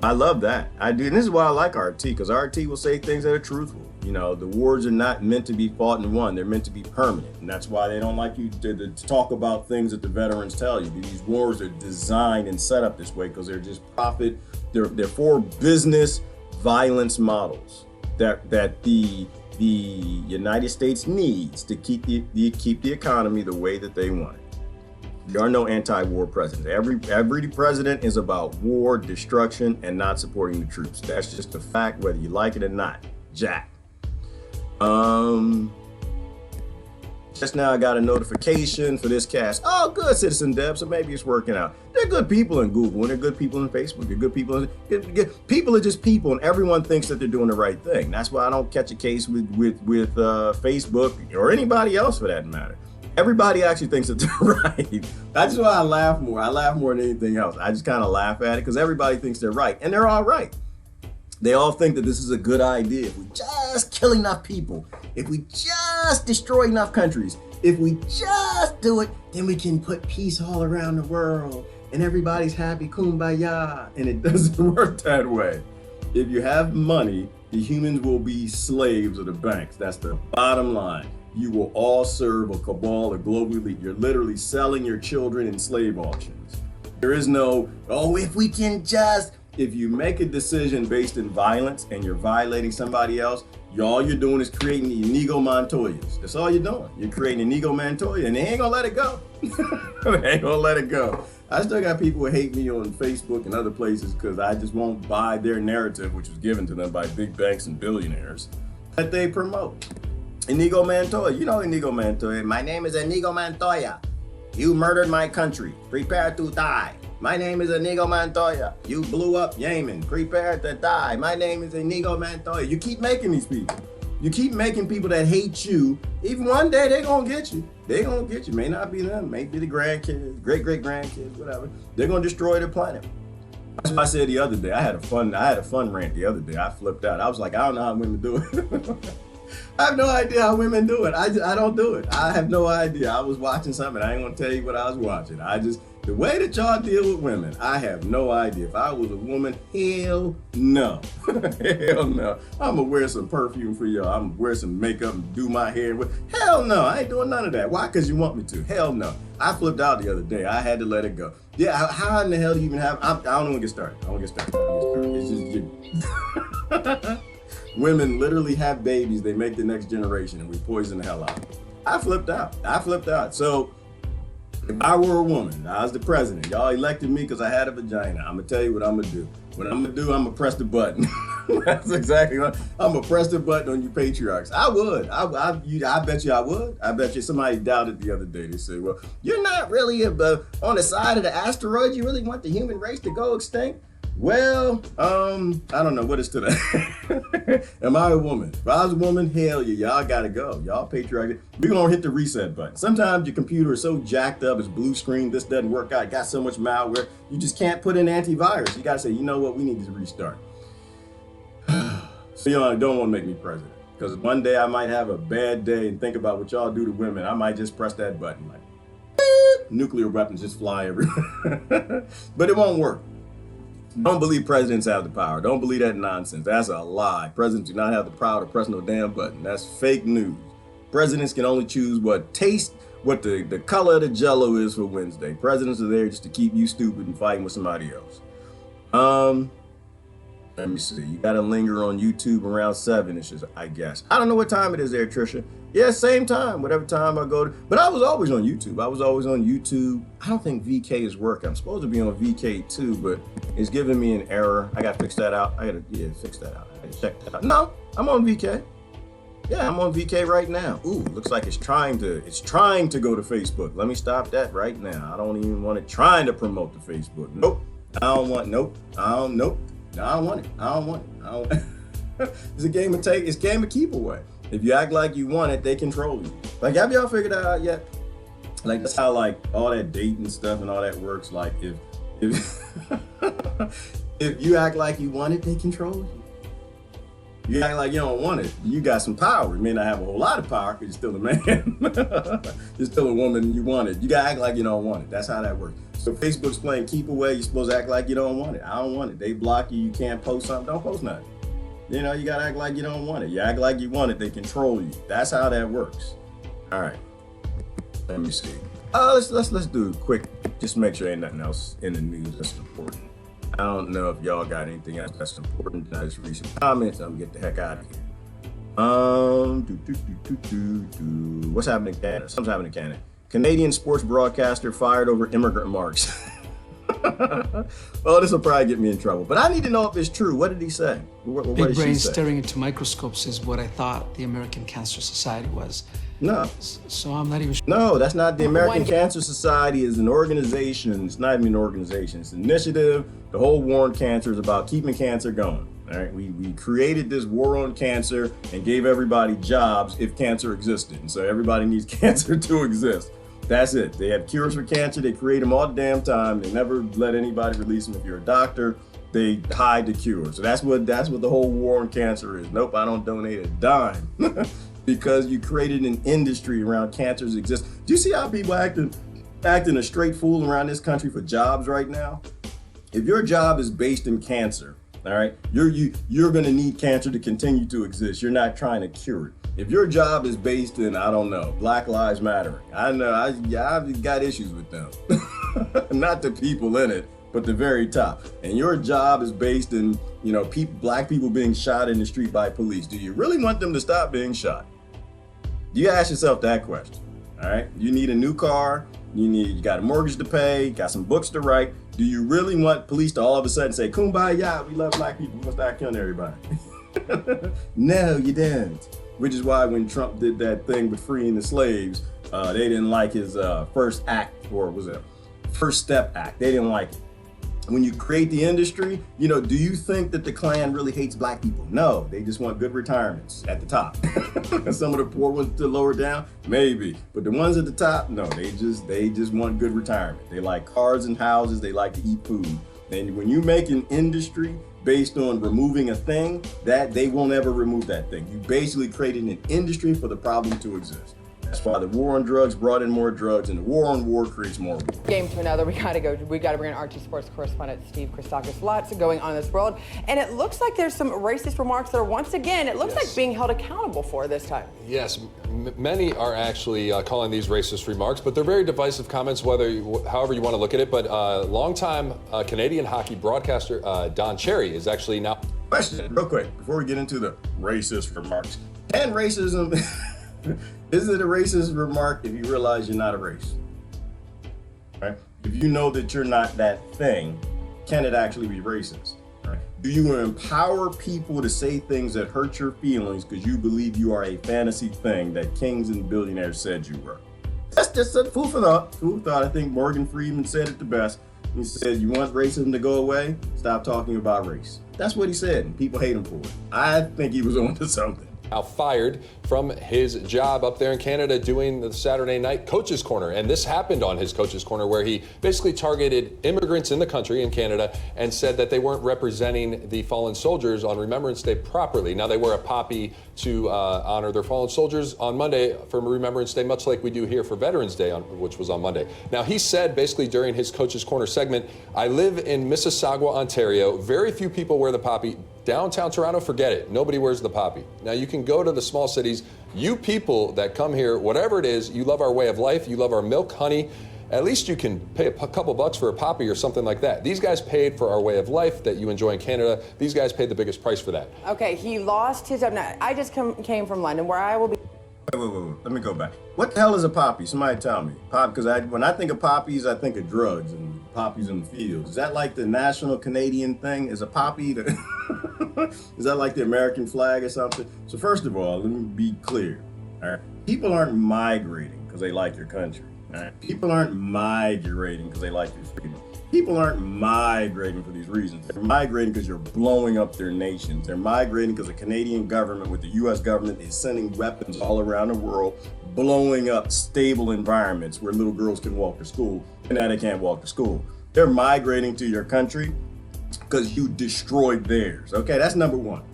I love that. I do. And this is why I like RT, because RT will say things that are truthful. You know, the wars are not meant to be fought and won. They're meant to be permanent. And that's why they don't like you to talk about things that the veterans tell you. These wars are designed and set up this way because they're just profit. They're for business violence models that the United States needs to keep the economy the way that they want it. There are no anti-war presidents. Every president is about war, destruction, and not supporting the troops. That's just a fact, whether you like it or not. Jack. Just now I got a notification for this cast. Oh, good, Citizen Deb. So maybe it's working out. They're good people in Google, and they're good people in Facebook. They're good people. People are just people, and everyone thinks that they're doing the right thing. That's why I don't catch a case with Facebook or anybody else for that matter. Everybody actually thinks that they're right. That's why I laugh more. I laugh more than anything else. I just kind of laugh at it because everybody thinks they're right, and they're all right. They all think that this is a good idea. If we just kill enough people, if we just destroy enough countries, if we just do it, then we can put peace all around the world and everybody's happy, kumbaya. And it doesn't work that way. If you have money, the humans will be slaves of the banks. That's the bottom line. You will all serve a cabal, a global elite. You're literally selling your children in slave auctions. There is no, if you make a decision based in violence and you're violating somebody else, all you're doing is creating the Inigo Montoyas. That's all you're doing. You're creating Inigo Montoya, and they ain't gonna let it go. They ain't gonna let it go. I still got people who hate me on Facebook and other places because I just won't buy their narrative, which was given to them by big banks and billionaires that they promote. Inigo Montoya, you know Inigo Montoya. My name is Inigo Montoya. You murdered my country. Prepare to die. My name is Inigo Montoya. You blew up Yemen. Prepare to die. My name is Inigo Montoya. You keep making these people. You keep making people that hate you, even one day they gonna get you. They gonna get you. May not be them, may be the grandkids, great-great-grandkids, whatever. They're gonna destroy the planet. That's what I said the other day. I had a fun rant the other day. I flipped out. I was like, I don't know how women do it. I have no idea how women do it. I don't do it. I have no idea. I was watching something. I ain't gonna tell you what I was watching. The way that y'all deal with women, I have no idea. If I was a woman, hell no. Hell no. I'm gonna wear some perfume for y'all. I'm gonna wear some makeup and do my hair. Hell no, I ain't doing none of that. Why? Because you want me to. Hell no. I flipped out the other day. I had to let it go. Yeah, how in the hell do you even have, I don't even get started. It's just, women literally have babies. They make the next generation and we poison the hell out of them. I flipped out. So, if I were a woman, I was the president, y'all elected me because I had a vagina. I'm gonna tell you what I'm gonna do. What I'm gonna do, I'm gonna press the button. That's exactly what I'm gonna press the button on you patriarchs. I would. I bet you I would. I bet you somebody doubted the other day. They said, well, you're not really on the side of the asteroid. You really want the human race to go extinct? Well, I don't know what is to that. Am I a woman? If I was a woman, hell yeah, y'all gotta go. Y'all patriarchy. We're gonna hit the reset button. Sometimes your computer is so jacked up, it's blue screen, this doesn't work out, got so much malware, you just can't put in antivirus. You gotta say, you know what, we need to restart. So y'all don't wanna make me president. Because one day I might have a bad day and think about what y'all do to women. I might just press that button, like, beep, nuclear weapons just fly everywhere. But it won't work. Don't believe presidents have the power. Don't believe that nonsense. That's a lie. Presidents do not have the power to press no damn button. That's fake news. Presidents can only choose what the color of the jello is for Wednesday. Presidents are there just to keep you stupid and fighting with somebody else. Let me see. You gotta linger on YouTube around 7-ish, I guess. I don't know what time it is there, Trisha. Yeah, same time, whatever time I go to. But I was always on YouTube. I don't think VK is working. I'm supposed to be on VK too, but it's giving me an error. I gotta fix that out. Fix that out. I gotta check that out. No, I'm on VK. Yeah, I'm on VK right now. Ooh, looks like it's trying to go to Facebook. Let me stop that right now. I don't even want it trying to promote to Facebook. Nope. I don't want it. I don't want it. It's a game of it's a game of keep away. If you act like you want it, they control you. Like, have y'all figured that out yet? Like, that's how like all that dating stuff and all that works. Like, if if you act like you want it, they control you. You act like you don't want it, you got some power. You may not have a whole lot of power because you're still a man. You're still a woman and you want it. You gotta act like you don't want it. That's how that works. So Facebook's playing keep away. You're supposed to act like you don't want it. I don't want it. They block you. You can't post something. Don't post nothing. You know, you gotta act like you don't want it. You act like you want it, they control you. That's how that works. All right. Let me see. Let's do a quick. Just make sure ain't nothing else in the news that's important. I don't know if y'all got anything else that's important. I just read some comments. I'm gonna get the heck out of here. What's happening in Canada? Something's happening in Canada. Canadian sports broadcaster fired over immigrant marks. Well, this will probably get me in trouble, but I need to know if it's true. What did he say? What Big brain staring into microscopes is what I thought the American Cancer Society was. No. So I'm not even sure. No, that's not the American Cancer Society. Is an organization. It's not even an organization. It's an initiative. The whole war on cancer is about keeping cancer going. All right, we created this war on cancer and gave everybody jobs if cancer existed, and so everybody needs cancer to exist. That's it. They have cures for cancer. They create them all the damn time. They never let anybody release them. If you're a doctor, they hide the cure. So that's what the whole war on cancer is. Nope, I don't donate a dime because you created an industry around cancer's exist. Do you see how people acting a straight fool around this country for jobs right now? If your job is based in cancer, all right, you're gonna need cancer to continue to exist. You're not trying to cure it. If your job is based in, I don't know, Black Lives Matter, I know, I've got issues with them. Not the people in it, but the very top. And your job is based in, you know, black people being shot in the street by police. Do you really want them to stop being shot? You ask yourself that question, all right? You need a new car, you got a mortgage to pay, got some books to write. Do you really want police to all of a sudden say, kumbaya, we love black people, we must start killing everybody? No, you don't. Which is why when Trump did that thing with freeing the slaves, they didn't like his first act, or was it First Step Act? They didn't like it. when you create the industry, do you think that the Klan really hates black people? No, they just want good retirements at the top. Some of the poor ones to lower down, maybe. But the ones at the top, no, they just want good retirement. They like cars and houses, they like to eat food. And when you make an industry based on removing a thing, that they won't ever remove that thing. You basically created an industry for the problem to exist. That's why the war on drugs brought in more drugs, and the war on war creates more war. Game to another, we got to bring in RT Sports correspondent Steve Christakis. Lots going on in this world, and it looks like there's some racist remarks that are once again, it looks like being held accountable for this time. Yes, many are actually calling these racist remarks, but they're very divisive comments, however you want to look at it. But longtime Canadian hockey broadcaster Don Cherry is actually now. Question, real quick, before we get into the racist remarks. Can racism, is it a racist remark if you realize you're not a race? Right? If you know that you're not that thing, can it actually be racist? Right? Do you empower people to say things that hurt your feelings because you believe you are a fantasy thing that kings and billionaires said you were? That's just a food for thought. Food for thought. I think Morgan Freeman said it the best. He said, you want racism to go away? Stop talking about race. That's what he said, and people hate him for it. I think he was on to something. Now fired from his job up there in Canada doing the Saturday night Coach's Corner. And this happened on his Coach's Corner, where he basically targeted immigrants in the country, in Canada, and said that they weren't representing the fallen soldiers on Remembrance Day properly. Now, they wear a poppy to honor their fallen soldiers on Monday for Remembrance Day, much like we do here for Veterans Day, which was on Monday. Now, he said basically during his Coach's Corner segment, I live in Mississauga, Ontario. Very few people wear the poppy. Downtown Toronto, forget it. Nobody wears the poppy. Now, you can go to the small cities. You people that come here, whatever it is, you love our way of life, you love our milk, honey, at least you can pay a couple bucks for a poppy or something like that. These guys paid for our way of life that you enjoy in Canada. These guys paid the biggest price for that. Okay, he lost his job. Now, I just came from London, where I will be. Wait. Let me go back. What the hell is a poppy? Somebody tell me. Because when I think of poppies, I think of drugs and poppies in the fields. Is that like the national Canadian thing? Is a poppy is that like the American flag or something? So first of all, let me be clear. All right, people aren't migrating because they like your country. All right, people aren't migrating because they like your freedom. People aren't migrating for these reasons. They're migrating because you're blowing up their nations. They're migrating because the Canadian government with the U.S. government is sending weapons all around the world, blowing up stable environments where little girls can walk to school, and now they can't walk to school. They're migrating to your country because you destroyed theirs. Okay, that's number one.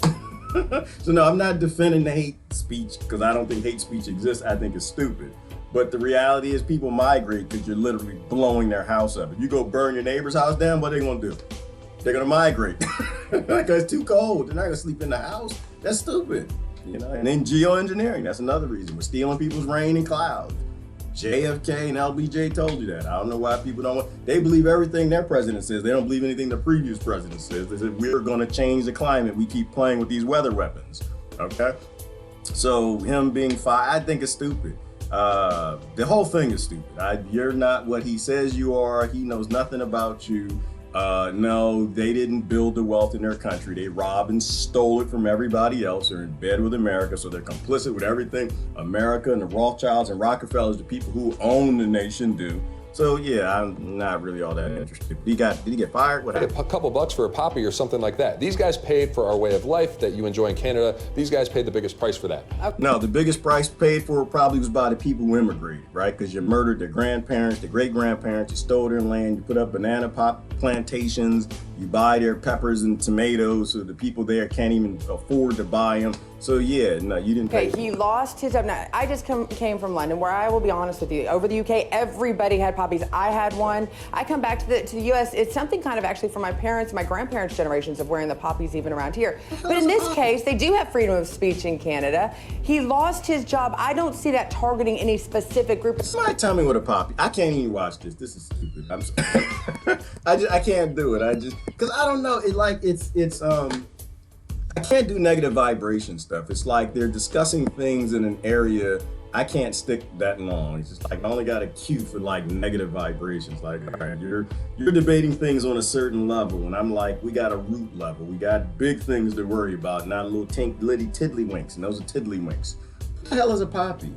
So no, I'm not defending the hate speech because I don't think hate speech exists. I think it's stupid. But the reality is people migrate because you're literally blowing their house up. If you go burn your neighbor's house down, what are they gonna do? They're gonna migrate because it's too cold. They're not gonna sleep in the house. That's stupid. And then geoengineering, that's another reason. We're stealing people's rain and clouds. JFK and LBJ told you that. I don't know why people they believe everything their president says. They don't believe anything the previous president says. They said, we're gonna change the climate. We keep playing with these weather weapons, okay? So him being fired, I think it's stupid. The whole thing is stupid. You're not what he says you are. He knows nothing about you. No, they didn't build the wealth in their country. They robbed and stole it from everybody else. They're in bed with America, so they're complicit with everything America and the Rothschilds and Rockefellers, the people who own the nation, do. So yeah, I'm not really all that interested. Did he get fired? What happened? A couple bucks for a poppy or something like that. These guys paid for our way of life that you enjoy in Canada. These guys paid the biggest price for that. No, the biggest price paid for probably was by the people who immigrated, right? Because you murdered their grandparents, their great-grandparents, you stole their land, you put up banana plantations, you buy their peppers and tomatoes so the people there can't even afford to buy them. So yeah, no, you didn't pay. Okay, he lost his job. Now, I just came from London, where I will be honest with you, over the UK, everybody had poppies. I had one. I come back to the US, it's something kind of actually for my parents, my grandparents' generations of wearing the poppies even around here. But in this case, they do have freedom of speech in Canada. He lost his job. I don't see that targeting any specific group. Somebody tell me what a poppy. I can't even watch this. This is stupid. I'm sorry. I can't do it. Because I don't know. I can't do negative vibration stuff. It's like they're discussing things in an area I can't stick that long. It's just like I only got a cue for like negative vibrations. Like, all right, you're debating things on a certain level, and I'm like, we got a root level. We got big things to worry about, not little tiddlywinks, and those are tiddlywinks. What the hell is a poppy?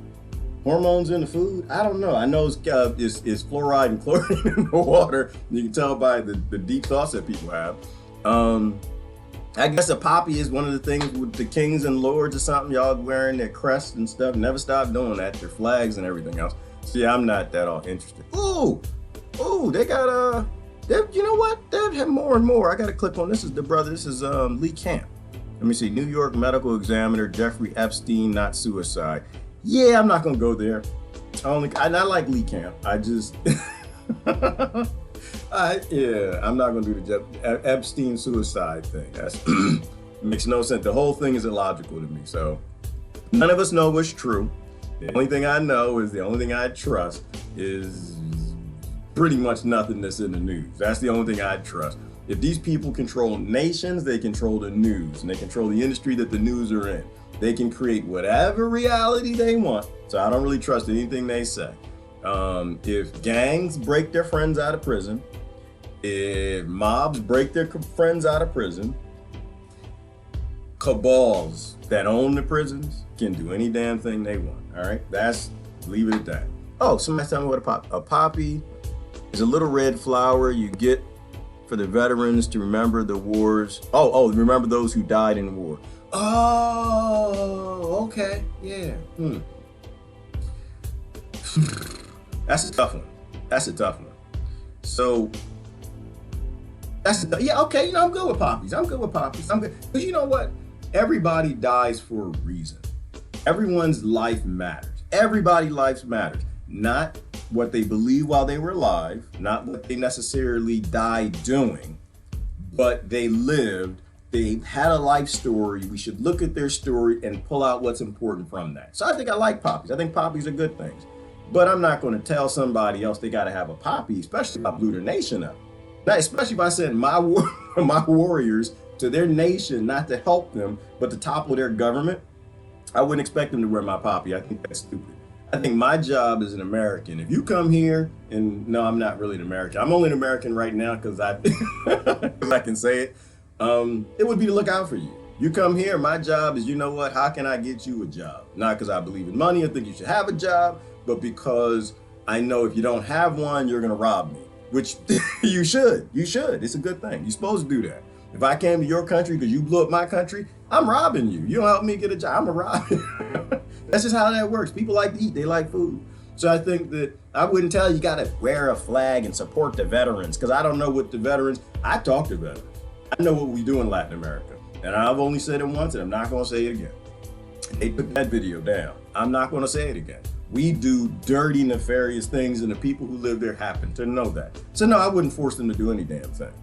Hormones in the food? I don't know. I know it's fluoride and chlorine in the water. You can tell by the deep thoughts that people have. I guess a poppy is one of the things with the kings and lords or something. Y'all wearing their crests and stuff. Never stop doing that. Their flags and everything else. So yeah, I'm not that all interested. Ooh, they got you know what? They have more and more. I got to click on this. Is the brother? This is Lee Camp. Let me see. New York medical examiner Jeffrey Epstein, not suicide. Yeah, I'm not gonna go there. I like Lee Camp. I just, I'm not gonna do the Epstein suicide thing. That's makes no sense. The whole thing is illogical to me. So none of us know what's true. The only thing I know is the only thing I trust is pretty much nothing that's in the news. That's the only thing I trust. If these people control nations, they control the news, and they control the industry that the news are in. They can create whatever reality they want. So I don't really trust anything they say. If gangs break their friends out of prison, if mobs break their friends out of prison, cabals that own the prisons can do any damn thing they want. All right, leave it at that. Oh, somebody's telling me what a poppy is. A little red flower you get for the veterans to remember the wars. Remember those who died in war. Oh, okay, yeah. That's a tough one. So okay. I'm good with poppies. I'm good. Because you know what? Everybody dies for a reason. Everyone's life matters. Everybody's life matters. Not what they believe while they were alive, not what they necessarily died doing, but they lived, they had a life story. We should look at their story and pull out what's important from that. So I think I like poppies. I think poppies are good things. But I'm not going to tell somebody else they got to have a poppy, especially if I blew their nation up. Now, especially if I sent my warriors to their nation, not to help them, but to topple their government. I wouldn't expect them to wear my poppy. I think that's stupid. I think my job as an American, if you come here, and no, I'm not really an American. I'm only an American right now because I can say it. It would be to look out for you. You come here, my job is, you know what, how can I get you a job? Not because I believe in money or think you should have a job, but because I know if you don't have one, you're going to rob me, which you should. It's a good thing. You're supposed to do that. If I came to your country because you blew up my country, I'm robbing you. You don't help me get a job, I'm a rob you. That's just how that works. People like to eat, they like food. So I think that I wouldn't tell you got to wear a flag and support the veterans, because I don't know what the veterans, I talk to veterans. I know what we do in Latin America. And I've only said it once and I'm not going to say it again. They took that video down. I'm not going to say it again. We do dirty, nefarious things, and the people who live there happen to know that. So no, I wouldn't force them to do any damn thing.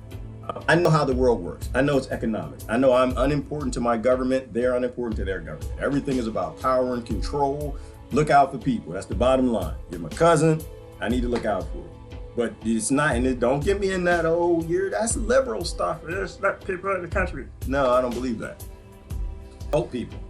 I know how the world works. I know it's economic. I know I'm unimportant to my government. They're unimportant to their government. Everything is about power and control. Look out for people. That's the bottom line. You're my cousin. I need to look out for you. But it's not, and don't get me in that, that's liberal stuff. It's not people in the country. No, I don't believe that. Help people.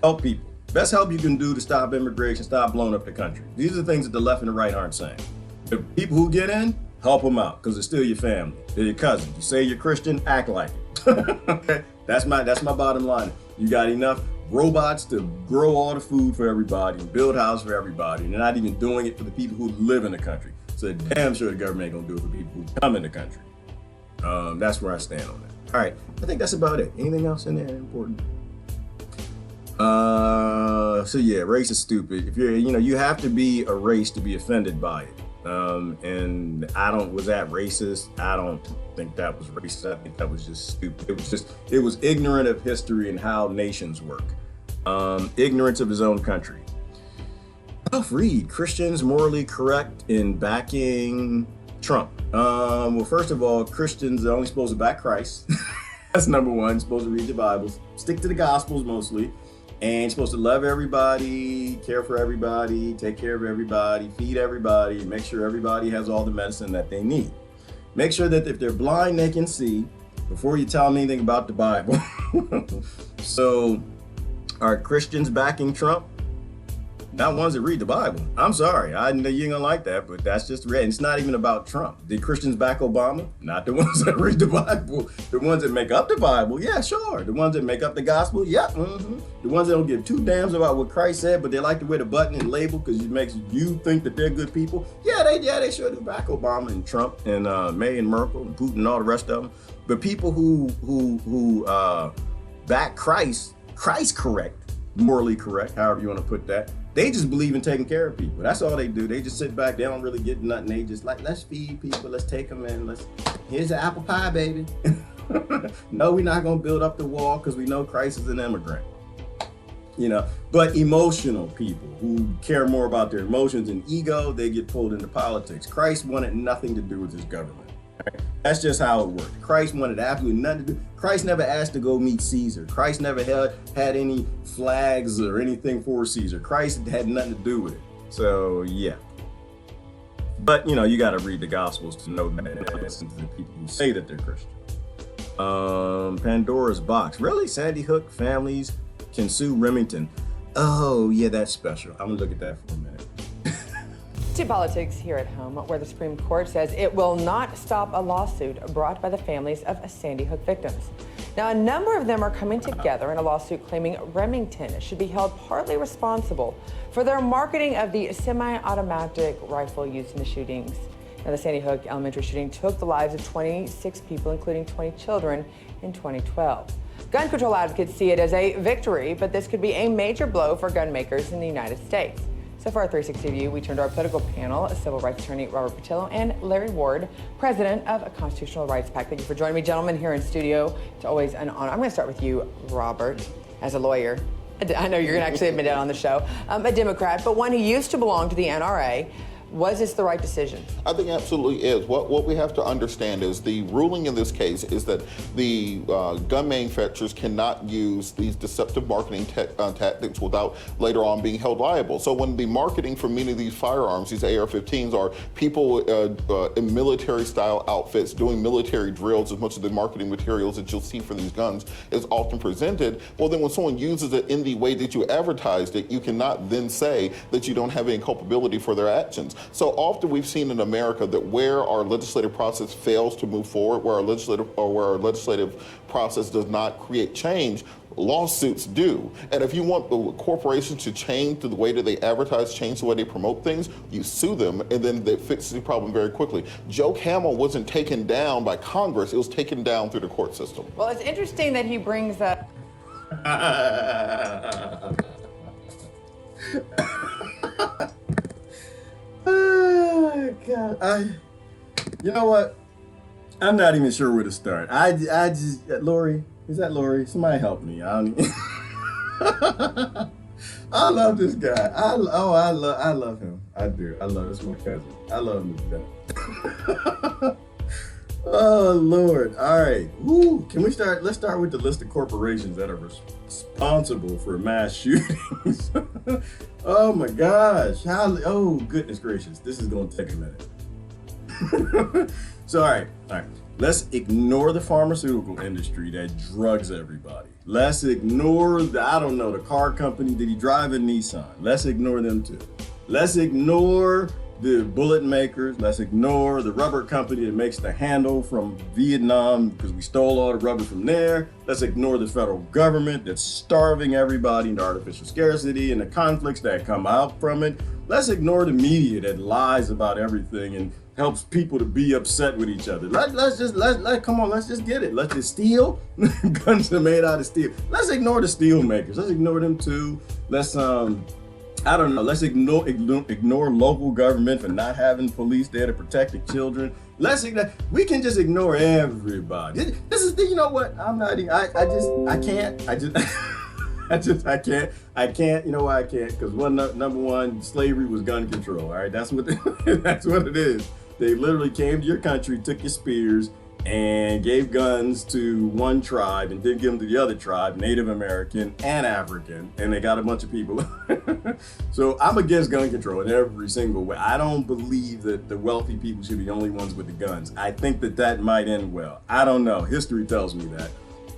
Help people. Best help you can do to stop immigration, stop blowing up the country. These are the things that the left and the right aren't saying. The people who get in, help them out, because they're still your family. They're your cousins. You say you're Christian, act like it. Okay? That's my bottom line. You got enough robots to grow all the food for everybody and build houses for everybody. And they're not even doing it for the people who live in the country. So damn sure the government ain't gonna do it for people who come in the country. That's where I stand on that. All right, I think that's about it. Anything else in there important? So yeah, race is stupid. If you have to be a race to be offended by it. And was that racist? I don't think that was racist. I think that was just stupid. It was ignorant of history and how nations work. Ignorance of his own country. Tough read. Christians morally correct in backing Trump. Well, first of all, Christians are only supposed to back Christ. That's number one. You're supposed to read the Bibles, stick to the Gospels mostly. And you're supposed to love everybody, care for everybody, take care of everybody, feed everybody, make sure everybody has all the medicine that they need. Make sure that if they're blind, they can see before you tell them anything about the Bible. So, are Christians backing Trump? not ones that read the Bible. I'm sorry, I know you ain't gonna like that, but that's just real. It's not even about Trump. Did Christians back Obama? Not the ones that read the Bible. The ones that make up the Bible, yeah, sure. The ones that make up the gospel, yeah. The ones that don't give two damns about what Christ said, but they like to wear the button and label because it makes you think that they're good people. Yeah, they sure do back Obama and Trump and May and Merkel and Putin and all the rest of them. But people who back Christ correct, morally correct, however you want to put that. They just believe in taking care of people. That's all they do. They just sit back. They don't really get nothing. They just like, let's feed people. Let's take them in. Here's the apple pie, baby. No, we're not going to build up the wall because we know Christ is an immigrant. You know, but emotional people who care more about their emotions and ego, they get pulled into politics. Christ wanted nothing to do with his government. Right? That's just how it worked. Christ wanted absolutely nothing to do. Christ never asked to go meet Caesar. Christ never had any flags or anything for Caesar. Christ had nothing to do with it. So yeah. But you know, you got to read the Gospels to know that. Listen to the people who say that they're Christian. Pandora's box. Really? Sandy Hook families can sue Remington. Oh yeah, that's special. I'm gonna look at that for a minute. To politics here at home, where the Supreme Court says it will not stop a lawsuit brought by the families of Sandy Hook victims. Now, a number of them are coming together in a lawsuit claiming Remington should be held partly responsible for their marketing of the semi-automatic rifle used in the shootings. Now, the Sandy Hook elementary shooting took the lives of 26 people, including 20 children, in 2012. Gun control advocates see it as a victory, but this could be a major blow for gun makers in the United States. So for our 360 view, we turned to our political panel, civil rights attorney Robert Patillo and Larry Ward, president of a Constitutional Rights PAC. Thank you for joining me, gentlemen, here in studio. It's always an honor. I'm going to start with you, Robert, as a lawyer. I know you're going to actually admit it on the show. A Democrat, but one who used to belong to the NRA. Was this the right decision? I think absolutely is. What we have to understand is the ruling in this case is that the gun manufacturers cannot use these deceptive marketing tactics without later on being held liable. So when the marketing for many of these firearms, these AR-15s, are people in military-style outfits doing military drills, as much of the marketing materials that you'll see for these guns is often presented, well then when someone uses it in the way that you advertised it, you cannot then say that you don't have any culpability for their actions. So often we've seen in America that where our legislative process fails to move forward, where our legislative process does not create change, lawsuits do. And if you want the corporations to change the way that they advertise, change the way they promote things, you sue them, and then they fix the problem very quickly. Joe Camel wasn't taken down by Congress, it was taken down through the court system. Well, it's interesting that he brings up... Oh, God. You know what? I'm not even sure where to start. I just, Lori, is that Lori? Somebody help me. I love this guy. I love him. I do. I love this my cousin. I love him to death. Oh, Lord. All right. Woo. Can we start? Let's start with the list of corporations that are responsible for mass shootings. Oh, my gosh. Oh, goodness gracious. This is going to take a minute. So, all right. Let's ignore the pharmaceutical industry that drugs everybody. Let's ignore the car company. Did he drive a Nissan? Let's ignore them too. Let's ignore the bullet makers. Let's ignore the rubber company that makes the handle from Vietnam because we stole all the rubber from there. Let's ignore the federal government that's starving everybody into artificial scarcity and the conflicts that come out from it. Let's ignore the media that lies about everything and helps people to be upset with each other. Let's just get it. Let's just steal. Guns are made out of steel. Let's ignore the steel makers. Let's ignore them too. Let's let's ignore local government for not having police there to protect the children. We can just ignore everybody. This is you know what? I can't. You know why I can't? Because number one, slavery was gun control. All right, that's what it is. They literally came to your country, took your spears, and gave guns to one tribe and didn't give them to the other tribe, Native American and African, and they got a bunch of people. So I'm against gun control in every single way. I don't believe that the wealthy people should be the only ones with the guns. I think that might end well. I don't know. History tells me that.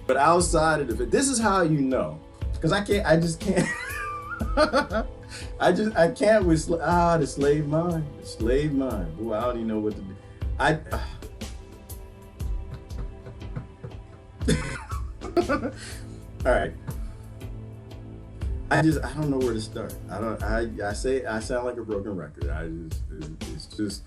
But outside of it, this is how you know. Because I just can't. I can't with the slave mind. The slave mind. Boy, I don't even know what to do. All right. I don't know where to start. I sound like a broken record. It's just,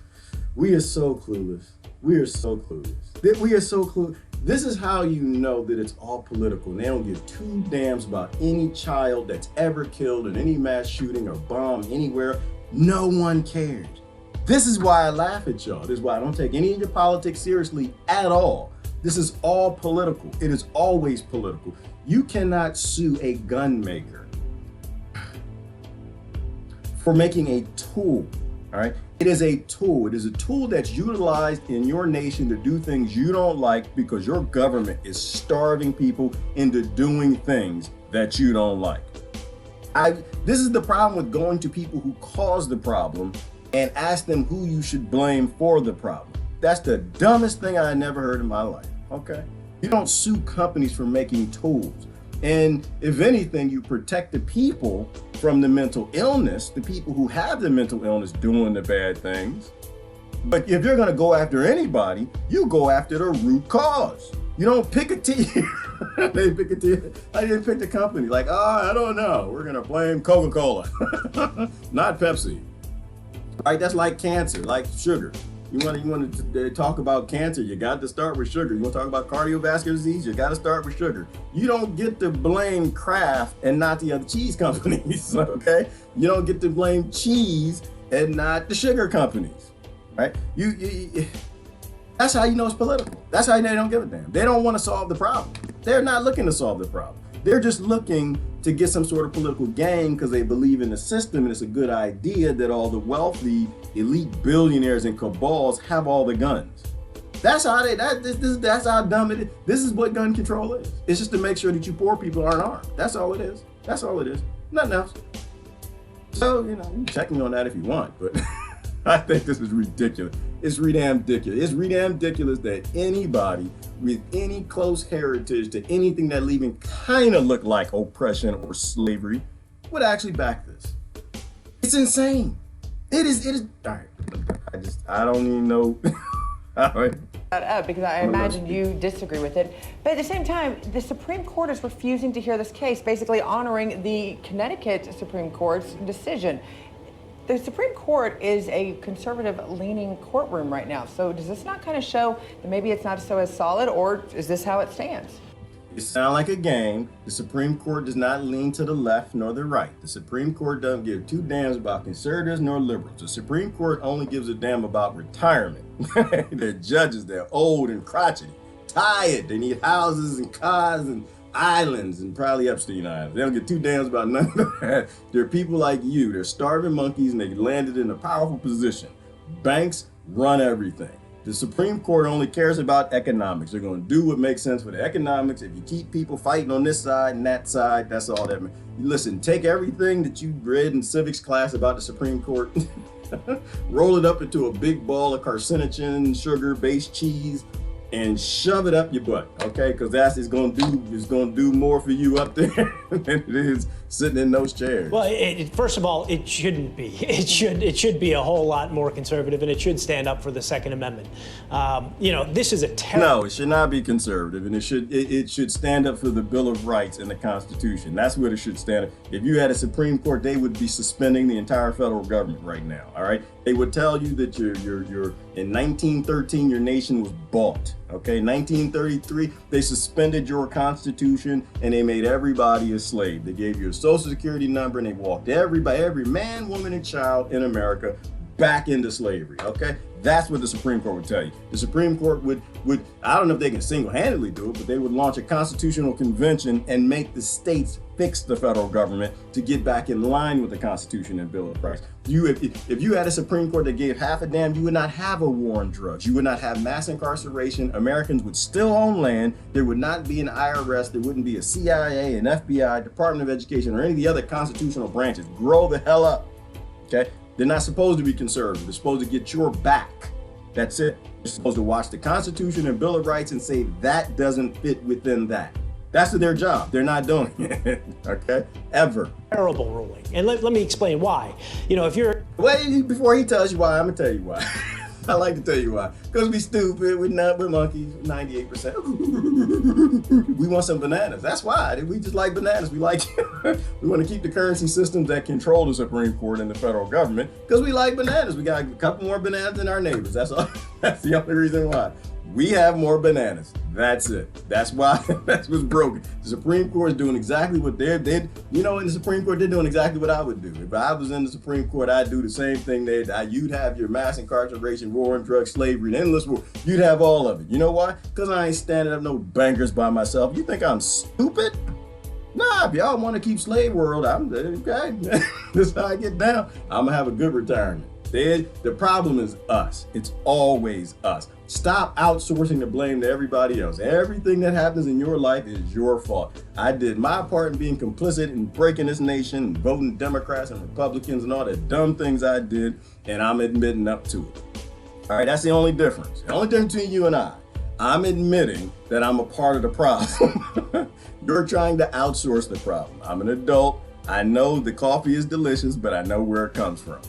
we are so clueless. We are so clueless. This is how you know that it's all political. And they don't give two damns about any child that's ever killed in any mass shooting or bomb anywhere. No one cares. This is why I laugh at y'all. This is why I don't take any of your politics seriously at all. This is all political. It is always political. You cannot sue a gun maker for making a tool, all right? It is a tool. It is a tool that's utilized in your nation to do things you don't like because your government is starving people into doing things that you don't like. This is the problem with going to people who caused the problem and ask them who you should blame for the problem. That's the dumbest thing I never heard in my life, okay? You don't sue companies for making tools. And if anything, you protect the people from the mental illness, the people who have the mental illness doing the bad things. But if you're gonna go after anybody, you go after the root cause. You don't pick a team. They pick a team. I didn't pick the company. Like, I don't know. We're gonna blame Coca-Cola, not Pepsi. Right? That's like cancer, like sugar. You want to talk about cancer, you got to start with sugar. You want to talk about cardiovascular disease, you got to start with sugar. You don't get to blame Kraft and not the other cheese companies, okay? You don't get to blame cheese and not the sugar companies, right? That's how you know it's political. That's how they don't give a damn. They don't want to solve the problem. They're not looking to solve the problem. They're just looking to get some sort of political gain because they believe in the system and it's a good idea that all the wealthy elite billionaires and cabals have all the guns. That's how that's how dumb it is. This is what gun control is. It's just to make sure that you poor people aren't armed. That's all it is. That's all it is. Nothing else. So, you can check me on that if you want, but I think this is ridiculous. It's re-damn ridiculous. It's re-damn ridiculous that anybody with any close heritage to anything that even kind of look like oppression or slavery would actually back this. It's insane. It is, all right. I don't even know. All right. That up because I imagine you disagree with it. But at the same time, the Supreme Court is refusing to hear this case, basically honoring the Connecticut Supreme Court's decision. The Supreme Court is a conservative-leaning courtroom right now. So does this not kind of show that maybe it's not so as solid, or is this how it stands? It sounds like a game. The Supreme Court does not lean to the left nor the right. The Supreme Court doesn't give two damns about conservatives nor liberals. The Supreme Court only gives a damn about retirement. They're judges, they're old and crotchety, tired. They need houses and cars and islands and probably Epstein Islands. They don't get two damns about none of that. They're people like you. They're starving monkeys and they landed in a powerful position. Banks run everything. The Supreme Court only cares about economics. They're going to do what makes sense for the economics. If you keep people fighting on this side and that side, that's all that means. Listen, take everything that you read in civics class about the Supreme Court, roll it up into a big ball of carcinogen, sugar-based cheese, and shove it up your butt, okay? Because it's gonna do more for you up there than it is sitting in those chairs. Well, first of all, it shouldn't be. It should be a whole lot more conservative, and it should stand up for the Second Amendment. This is a terrible. No, it should not be conservative, and it should stand up for the Bill of Rights and the Constitution. That's what it should stand up. If you had a Supreme Court, they would be suspending the entire federal government right now. All right, they would tell you that you're in 1913 your nation was bought. Okay, 1933 they suspended your Constitution and they made everybody a slave. They gave you a Social Security number and they walked every man, woman, and child in America back into slavery. Okay, that's what the Supreme Court would tell you. The Supreme Court would I don't know if they can single-handedly do it, but they would launch a constitutional convention and make the states fix the federal government to get back in line with the Constitution and Bill of Rights. If you had a Supreme Court that gave half a damn, you would not have a war on drugs. You would not have mass incarceration. Americans would still own land. There would not be an IRS. There wouldn't be a CIA, an FBI, Department of Education, or any of the other constitutional branches. Grow the hell up, okay? They're not supposed to be conservative. They're supposed to get your back. That's it. You're supposed to watch the Constitution and Bill of Rights and say that doesn't fit within that. That's their job. They're not doing it, okay? Ever. Terrible ruling. And let me explain why. You know, if you're... Wait, before he tells you why, I'm gonna tell you why. I like to tell you why. Because we stupid, we're monkeys, 98%. We want some bananas. That's why. We just like bananas. We like, we want to keep the currency systems that control the Supreme Court and the federal government because we like bananas. We got a couple more bananas than our neighbors. That's all. That's the only reason why. We have more bananas. That's it. That's why. That's what's broken. The Supreme Court is doing exactly what they did. You know, in the Supreme Court, they're doing exactly what I would do. If I was in the Supreme Court, I'd do the same thing. You'd have your mass incarceration, war on drugs, slavery, and endless war. You'd have all of it. You know why? Because I ain't standing up no bankers by myself. You think I'm stupid? Nah, if y'all want to keep slave world, I'm okay. This is how I get down. I'm gonna have a good retirement. The problem is us. It's always us. Stop outsourcing the blame to everybody else. Everything that happens in your life is your fault. I did my part in being complicit in breaking this nation and voting Democrats and Republicans and all the dumb things I did, and I'm admitting up to it. All right, that's the only difference. The only difference between you and I'm admitting that I'm a part of the problem. You're trying to outsource the problem. I'm an adult. I know the coffee is delicious, but I know where it comes from.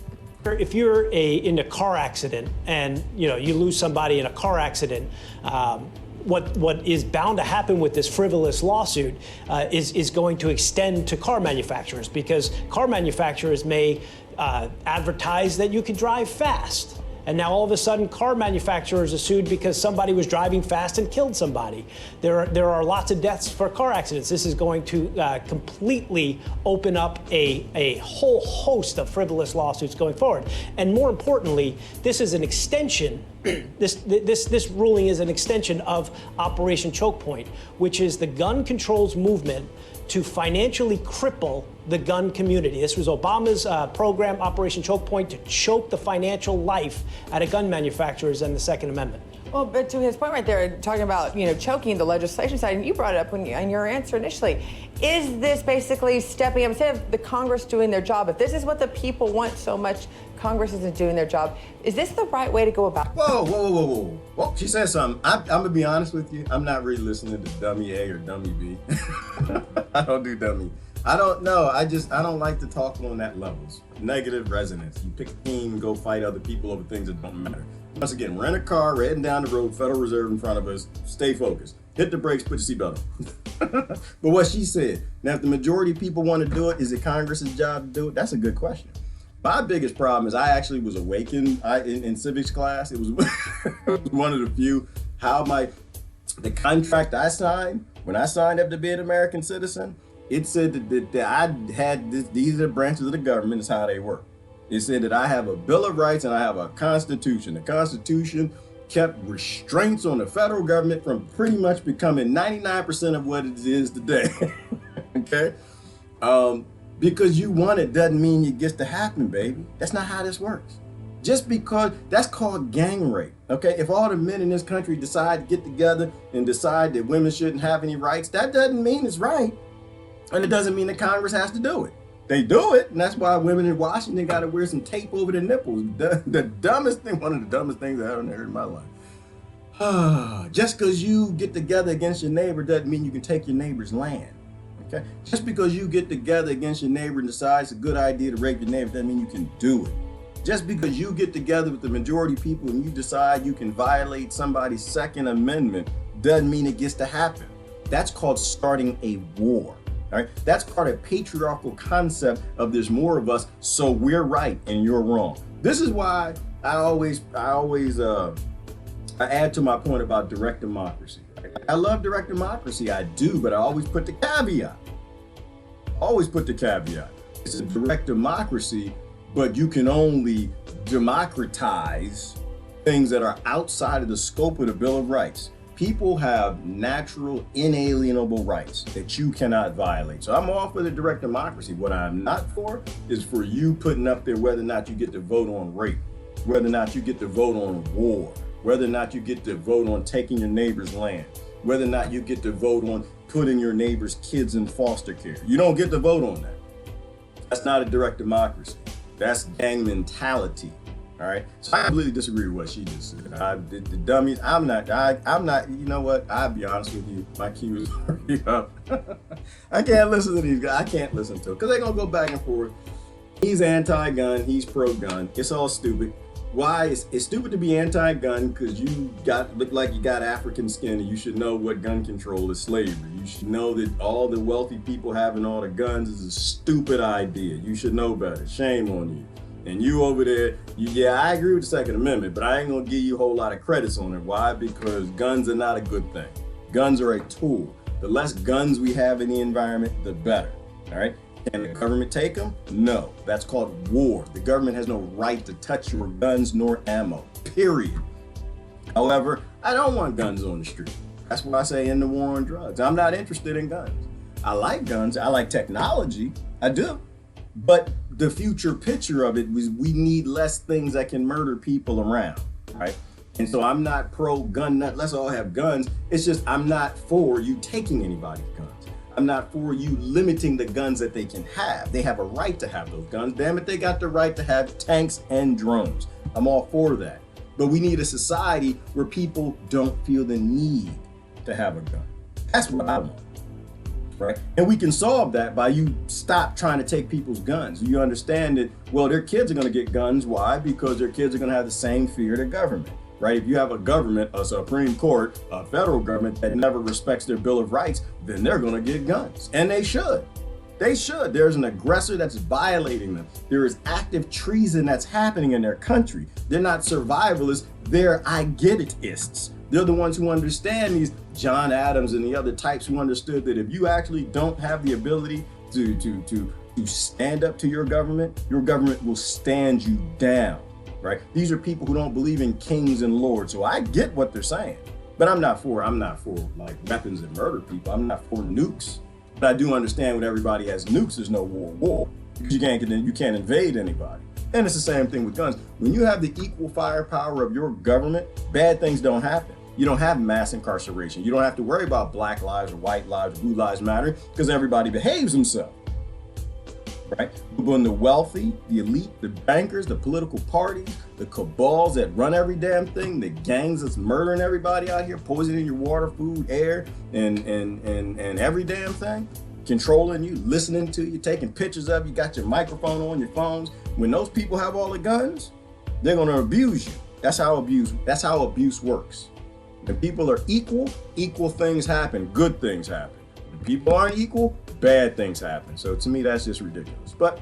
If you're in a car accident and you lose somebody in a car accident, what is bound to happen with this frivolous lawsuit is going to extend to car manufacturers, because car manufacturers may advertise that you can drive fast. And now all of a sudden, car manufacturers are sued because somebody was driving fast and killed somebody. There are lots of deaths for car accidents. This is going to completely open up a whole host of frivolous lawsuits going forward. And more importantly, this is an extension. This ruling is an extension of Operation Choke Point, which is the gun controls movement to financially cripple the gun community. This was Obama's program, Operation Choke Point, to choke the financial life out of gun manufacturers and the Second Amendment. Well, but to his point right there, talking about choking the legislation side, and you brought it up in your answer initially, is this basically stepping up instead of the Congress doing their job? If this is what the people want so much, Congress isn't doing their job. Is this the right way to go about it? Whoa. Well, she said something. I'm gonna be honest with you. I'm not really listening to dummy A or dummy B. I don't do dummy. I don't know. I don't like to talk on that levels. Negative resonance. You pick a team and go fight other people over things that don't matter. Once again, rent a car, heading down the road, Federal Reserve in front of us, stay focused. Hit the brakes, put your seatbelt on. But what she said, now if the majority of people want to do it, is it Congress's job to do it? That's a good question. My biggest problem is I actually was awakened in civics class. It was one of the few, the contract I signed, when I signed up to be an American citizen, it said that I had these are the branches of the government, is how they work. It said that I have a Bill of Rights and I have a Constitution. The Constitution kept restraints on the federal government from pretty much becoming 99% of what it is today. Okay? Because you want it doesn't mean it gets to happen, baby. That's not how this works. Just because, that's called gang rape. Okay? If all the men in this country decide to get together and decide that women shouldn't have any rights, that doesn't mean it's right. And it doesn't mean that Congress has to do it. They do it, and that's why women in Washington got to wear some tape over their nipples. The dumbest thing, one of the dumbest things I ever heard in my life. Just because you get together against your neighbor doesn't mean you can take your neighbor's land. Okay? Just because you get together against your neighbor and decide it's a good idea to rape your neighbor doesn't mean you can do it. Just because you get together with the majority of people and you decide you can violate somebody's Second Amendment doesn't mean it gets to happen. That's called starting a war. All right, that's part of the patriarchal concept of there's more of us, so we're right and you're wrong. This is why I always add to my point about direct democracy. Right? I love direct democracy, I do, but I always put the caveat. It's a direct democracy, but you can only democratize things that are outside of the scope of the Bill of Rights. People have natural, inalienable rights that you cannot violate. So I'm all for the direct democracy. What I'm not for is for you putting up there whether or not you get to vote on rape, whether or not you get to vote on war, whether or not you get to vote on taking your neighbor's land, whether or not you get to vote on putting your neighbor's kids in foster care. You don't get to vote on that. That's not a direct democracy. That's gang mentality. All right, so I completely disagree with what she just said. The dummies, I'm not, you know what, I'll be honest with you, my queue is already up. I can't listen to these guys, I can't listen to them, because they're going to go back and forth. He's anti-gun, he's pro-gun, it's all stupid. Why? It's stupid to be anti-gun because you look like you got African skin and you should know what gun control is slavery. You should know that all the wealthy people having all the guns is a stupid idea. You should know better, shame on you. And you over there, yeah, I agree with the Second Amendment, but I ain't gonna give you a whole lot of credits on it. Why? Because guns are not a good thing. Guns are a tool. The less guns we have in the environment, the better, all right? Can the government take them? No, that's called war. The government has no right to touch your guns nor ammo, period. However, I don't want guns on the street. That's why I say end the war on drugs. I'm not interested in guns. I like guns, I like technology, I do. But the future picture of it was we need less things that can murder people around, right? And so I'm not pro-gun, let's all have guns. It's just I'm not for you taking anybody's guns. I'm not for you limiting the guns that they can have. They have a right to have those guns. Damn it, they got the right to have tanks and drones. I'm all for that. But we need a society where people don't feel the need to have a gun. That's what I want. Right? And we can solve that by you stop trying to take people's guns. You understand that, well, their kids are going to get guns. Why? Because their kids are going to have the same fear of the government, right? If you have a government, a Supreme Court, a federal government that never respects their Bill of Rights, then they're going to get guns. And they should. They should. There's an aggressor that's violating them. There is active treason that's happening in their country. They're not survivalists. They're I get it-ists. They're the ones who understand these John Adams and the other types who understood that if you actually don't have the ability to stand up to your government will stand you down, right? These are people who don't believe in kings and lords. So I get what they're saying, but I'm not for like weapons that murder people. I'm not for nukes, but I do understand when everybody has nukes, there's no war. You can't invade anybody. And it's the same thing with guns. When you have the equal firepower of your government, bad things don't happen. You don't have mass incarceration. You don't have to worry about black lives or white lives or blue lives matter because everybody behaves themselves, right? But when the wealthy, the elite, the bankers, the political parties, the cabals that run every damn thing, the gangs that's murdering everybody out here, poisoning your water, food, air, and every damn thing, controlling you, listening to you, taking pictures of you, got your microphone on your phones. When those people have all the guns, they're gonna abuse you. That's how abuse works. When people are equal things happen, good things happen. When people aren't equal, bad things happen. So to me, that's just ridiculous. But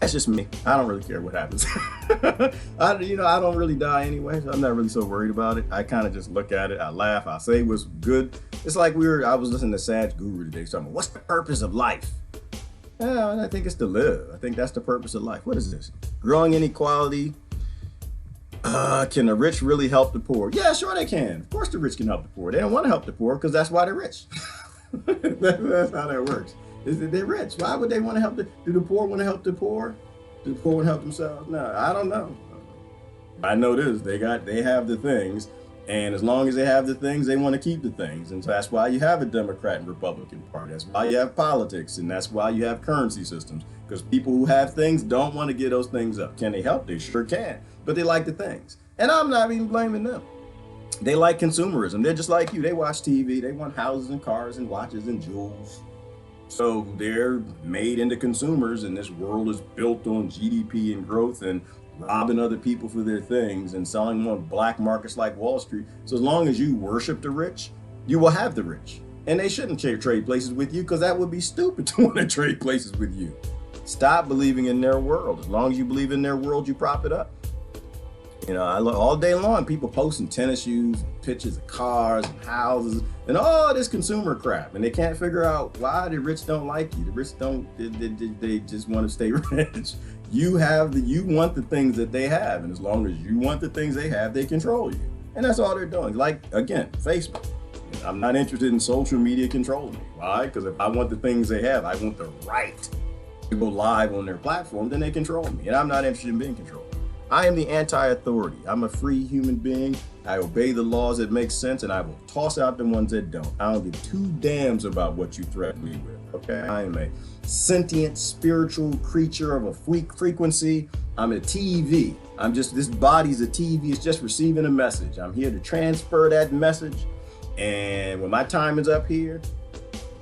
that's just me. I don't really care what happens. I don't really die anyway, so I'm not really so worried about it. I kind of just look at it, I laugh, I say what's good. It's like I was listening to Saj Guru today talking about what's the purpose of life? Yeah, I think it's to live. I think that's the purpose of life. What is this? Growing inequality. Can the rich really help the poor? Yeah, sure they can. Of course the rich can help the poor. They don't want to help the poor because that's why they're rich. That's how that works. They're rich. Why would they want to help do the poor want to help the poor? Do the poor want to help themselves? No, I don't know. I know this. They have the things, and as long as they have the things, they want to keep the things. And so that's why you have a Democrat and Republican Party. That's why you have politics, and that's why you have currency systems. Because people who have things don't want to give those things up. Can they help? They sure can. But they like the things. And I'm not even blaming them. They like consumerism. They're just like you. They watch TV. They want houses and cars and watches and jewels. So they're made into consumers, and this world is built on GDP and growth and robbing other people for their things and selling them on black markets like Wall Street. So as long as you worship the rich, you will have the rich. And they shouldn't trade places with you because that would be stupid to want to trade places with you. Stop believing in their world. As long as you believe in their world, you prop it up. You know, I look all day long, people posting tennis shoes, pictures of cars and houses and all this consumer crap. And they can't figure out why the rich don't like you. The rich they just want to stay rich. You want the things that they have. And as long as you want the things they have, they control you. And that's all they're doing. Like, again, Facebook. I'm not interested in social media controlling me. Why? Because if I want the things they have, I want the right to go live on their platform, then they control me. And I'm not interested in being controlled. I am the anti-authority. I'm a free human being. I obey the laws that make sense, and I will toss out the ones that don't. I don't give two damns about what you threaten me with, okay? I am a sentient, spiritual creature of a frequency. I'm a TV. This body's a TV, it's just receiving a message. I'm here to transfer that message. And when my time is up here,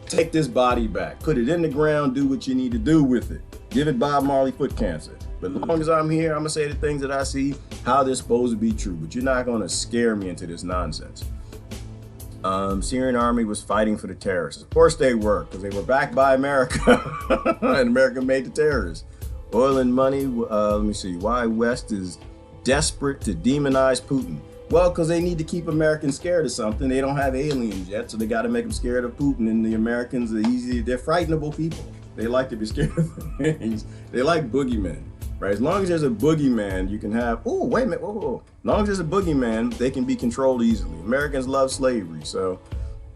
take this body back, put it in the ground, do what you need to do with it. Give it Bob Marley foot cancer. But as long as I'm here, I'm gonna say the things that I see, how they're supposed to be true. But you're not gonna scare me into this nonsense. Syrian army was fighting for the terrorists. Of course they were, because they were backed by America, and America made the terrorists. Oil and money, let me see, why West is desperate to demonize Putin. Well, because they need to keep Americans scared of something. They don't have aliens yet, so they got to make them scared of Putin. And the Americans they're frightenable people. They like to be scared of things. They like boogeymen, right? As long as there's a boogeyman, you can have, oh, wait a minute, whoa. As long as there's a boogeyman, they can be controlled easily. Americans love slavery, so,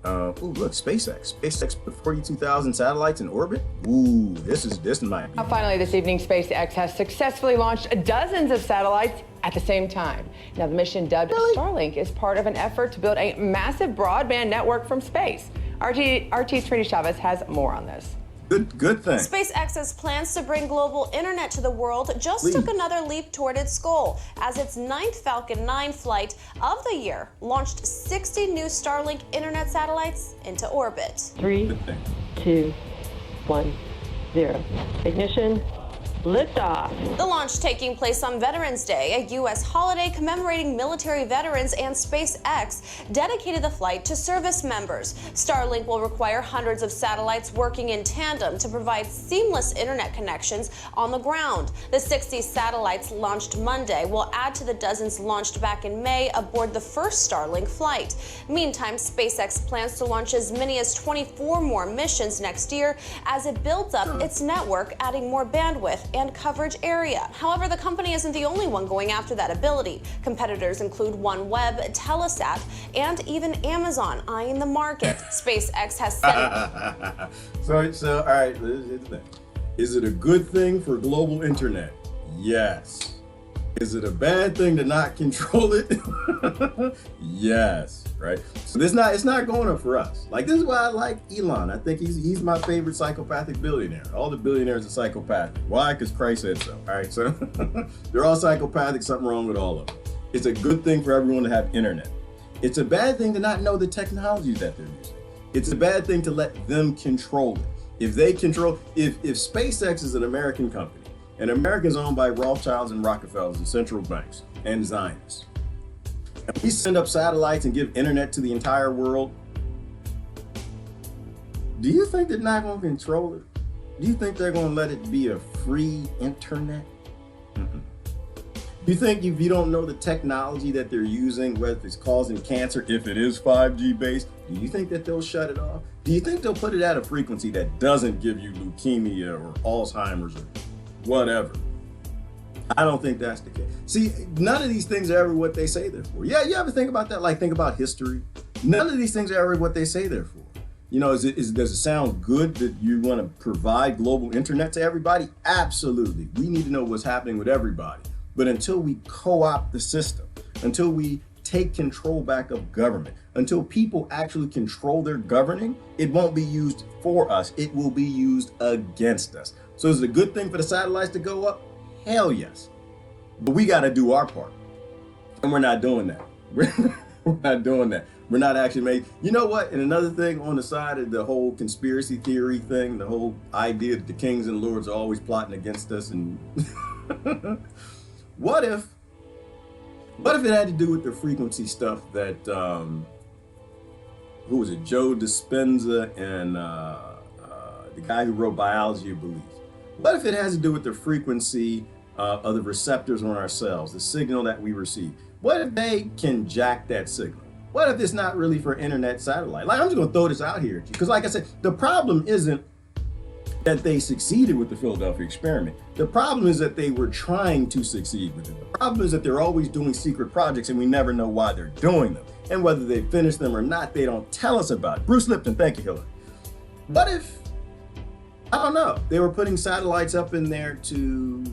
look, SpaceX. SpaceX put 42,000 satellites in orbit. Ooh, this might be. Finally, this evening, SpaceX has successfully launched dozens of satellites at the same time. Now, the mission dubbed Starlink is part of an effort to build a massive broadband network from space. RT's Trini Chavez has more on this. Good thing. SpaceX's plans to bring global internet to the world just took another leap toward its goal as its 9th Falcon 9 flight of the year launched 60 new Starlink internet satellites into orbit. 3, 2, 1, 0. Ignition. Liftoff. The launch taking place on Veterans Day, a U.S. holiday commemorating military veterans, and SpaceX dedicated the flight to service members. Starlink will require hundreds of satellites working in tandem to provide seamless internet connections on the ground. The 60 satellites launched Monday will add to the dozens launched back in May aboard the first Starlink flight. Meantime, SpaceX plans to launch as many as 24 more missions next year as it builds up its network, adding more bandwidth and coverage area. However, the company isn't the only one going after that ability. Competitors include OneWeb, Telesat, and even Amazon eyeing the market. SpaceX has said So all right, here's the thing. Is it a good thing for global internet? Yes. Is it a bad thing to not control it? Yes, right? So it's not going up for us. Like, this is why I like Elon. I think he's my favorite psychopathic billionaire. All the billionaires are psychopathic. Why? Because Christ said so. All right, so they're all psychopathic, something wrong with all of them. It's a good thing for everyone to have internet. It's a bad thing to not know the technologies that they're using. It's a bad thing to let them control it. If SpaceX is an American company, and America is owned by Rothschilds and Rockefellers and central banks and Zionists, and we send up satellites and give internet to the entire world, do you think they're not going to control it? Do you think they're going to let it be a free internet? Mm-mm. Do you think if you don't know the technology that they're using, whether it's causing cancer, if it is 5G based, do you think that they'll shut it off? Do you think they'll put it at a frequency that doesn't give you leukemia or Alzheimer's or whatever? I don't think that's the case. See, none of these things are ever what they say they're for. Yeah, you ever think about that? Like, think about history. None of these things are ever what they say they're for. You know, does it sound good that you want to provide global internet to everybody? Absolutely. We need to know what's happening with everybody. But until we co-opt the system, until we take control back of government, until people actually control their governing, it won't be used for us. It will be used against us. So is it a good thing for the satellites to go up? Hell yes. But we got to do our part. And we're not doing that. We're not doing that. We're not actually making, you know what? And another thing on the side of the whole conspiracy theory thing, the whole idea that the kings and lords are always plotting against us. And what if it had to do with the frequency stuff that, who was it? Joe Dispenza and the guy who wrote Biology of Belief. What if it has to do with the frequency of the receptors on our cells, the signal that we receive? What if they can jack that signal? What if it's not really for internet satellite? Like, I'm just gonna throw this out here at you, because like I said, the problem isn't that they succeeded with the Philadelphia experiment. The problem is that they were trying to succeed with it. The problem is that they're always doing secret projects and we never know why they're doing them. And whether they finish them or not, they don't tell us about it. Bruce Lipton, thank you, Hillary. What if, I don't know, they were putting satellites up in there to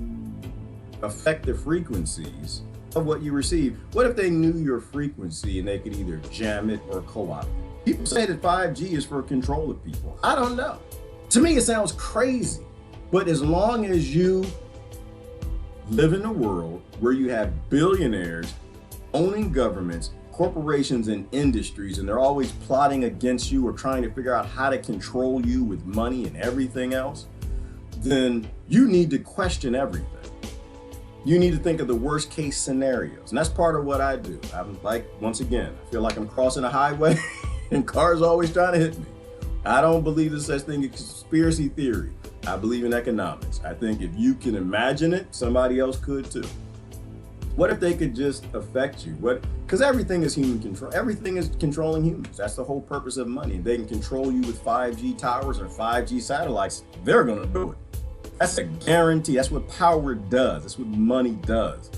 affect the frequencies of what you receive? What if they knew your frequency and they could either jam it or co-opt it? People say that 5G is for control of people. I don't know. To me, it sounds crazy. But as long as you live in a world where you have billionaires owning governments, corporations, and industries, and they're always plotting against you or trying to figure out how to control you with money and everything else, then you need to question everything. You need to think of the worst case scenarios. And that's part of what I do. I'm like, once again, I feel like I'm crossing a highway and cars always trying to hit me. I don't believe there's such thing as conspiracy theory. I believe in economics. I think if you can imagine it, somebody else could too. What if they could just affect you? Because everything is human control. Everything is controlling humans. That's the whole purpose of money. If they can control you with 5G towers or 5G satellites, they're gonna do it. That's a guarantee. That's what power does. That's what money does.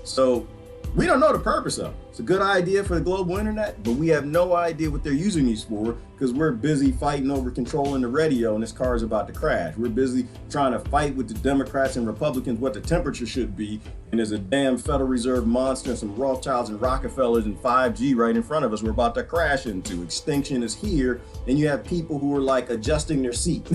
So we don't know the purpose of it. It's a good idea for the global internet, but we have no idea what they're using these for because we're busy fighting over controlling the radio and this car is about to crash. We're busy trying to fight with the Democrats and Republicans what the temperature should be. And there's a damn Federal Reserve monster and some Rothschilds and Rockefellers and 5G right in front of us we're about to crash into. Extinction is here. And you have people who are like adjusting their seat.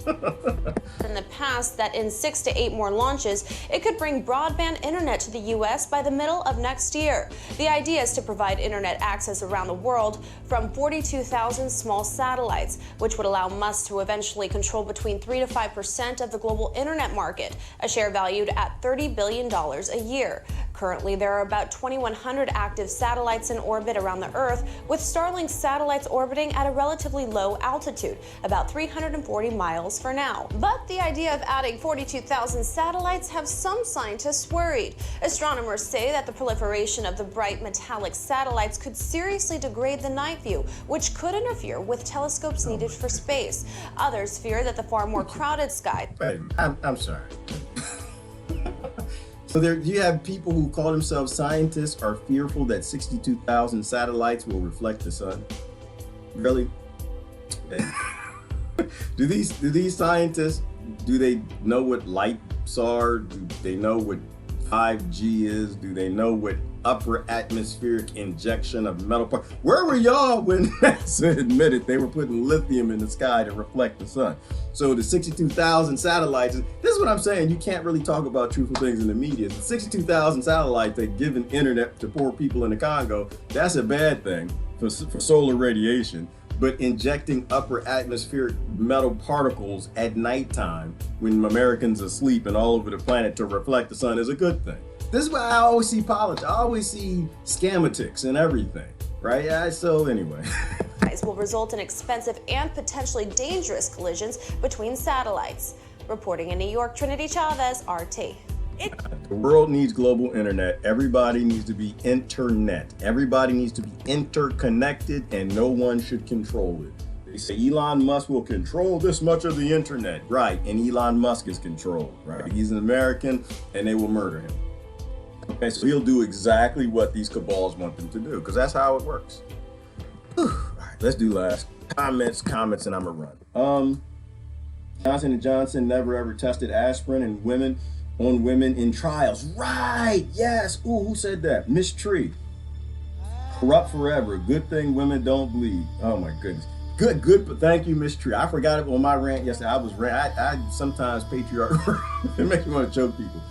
In the past that in 6 to 8 more launches, it could bring broadband internet to the U.S. by the middle of next year. The idea is to provide internet access around the world from 42,000 small satellites, which would allow Musk to eventually control between 3 to 5% of the global internet market, a share valued at $30 billion a year. Currently, there are about 2,100 active satellites in orbit around the Earth, with Starlink satellites orbiting at a relatively low altitude, about 340 miles for now. But the idea of adding 42,000 satellites have some scientists worried. Astronomers say that the proliferation of the bright metallic satellites could seriously degrade the night view, which could interfere with telescopes needed for space. Others fear that the far more crowded sky. I'm sorry. So you have people who call themselves scientists are fearful that 62,000 satellites will reflect the sun. Really? Do these scientists, do they know what lights are? Do they know what 5G is? Do they know what upper atmospheric injection of metal particles? Where were y'all when NASA admitted they were putting lithium in the sky to reflect the sun? So the 62,000 satellites, this is what I'm saying, you can't really talk about truthful things in the media. The 62,000 satellites that give an internet to poor people in the Congo, that's a bad thing for solar radiation. But injecting upper atmospheric metal particles at nighttime when Americans are asleep and all over the planet to reflect the sun is a good thing. This is why I always see politics. I always see scamatics and everything, right? So anyway. Will result in expensive and potentially dangerous collisions between satellites. Reporting in New York, Trinity Chavez, RT. The world needs global internet. Everybody needs to be internet. Everybody needs to be interconnected and no one should control it. They say Elon Musk will control this much of the internet. Right, and Elon Musk is controlled, right? He's an American and they will murder him. Okay, so he'll do exactly what these cabals want them to do because that's how it works. Whew. All right, let's do last comments, and I'm gonna run. Johnson & Johnson never ever tested aspirin on women in trials. Right, yes. Ooh, who said that? Miss Tree. Corrupt forever. Good thing women don't bleed. Oh my goodness. Good, but thank you, Miss Tree. I forgot it on my rant yesterday. I sometimes patriarch, it makes me want to choke people.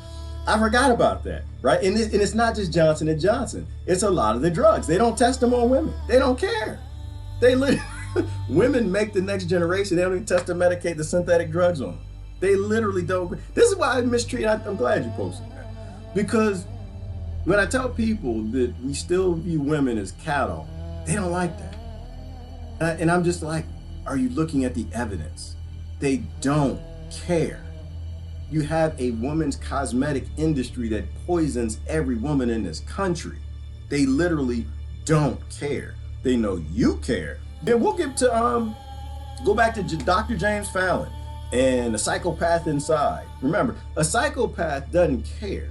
I forgot about that, right? And it's not just Johnson & Johnson. It's a lot of the drugs. They don't test them on women. They don't care. Women make the next generation. They don't even test or medicate the synthetic drugs on them. They literally don't. This is why I mistreat. I'm glad you posted that. Because when I tell people that we still view women as cattle, they don't like that. And I'm just like, are you looking at the evidence? They don't care. You have a woman's cosmetic industry that poisons every woman in this country. They literally don't care. They know you care. Then we'll get to go back to Dr. James Fallon and the psychopath inside. Remember, a psychopath doesn't care.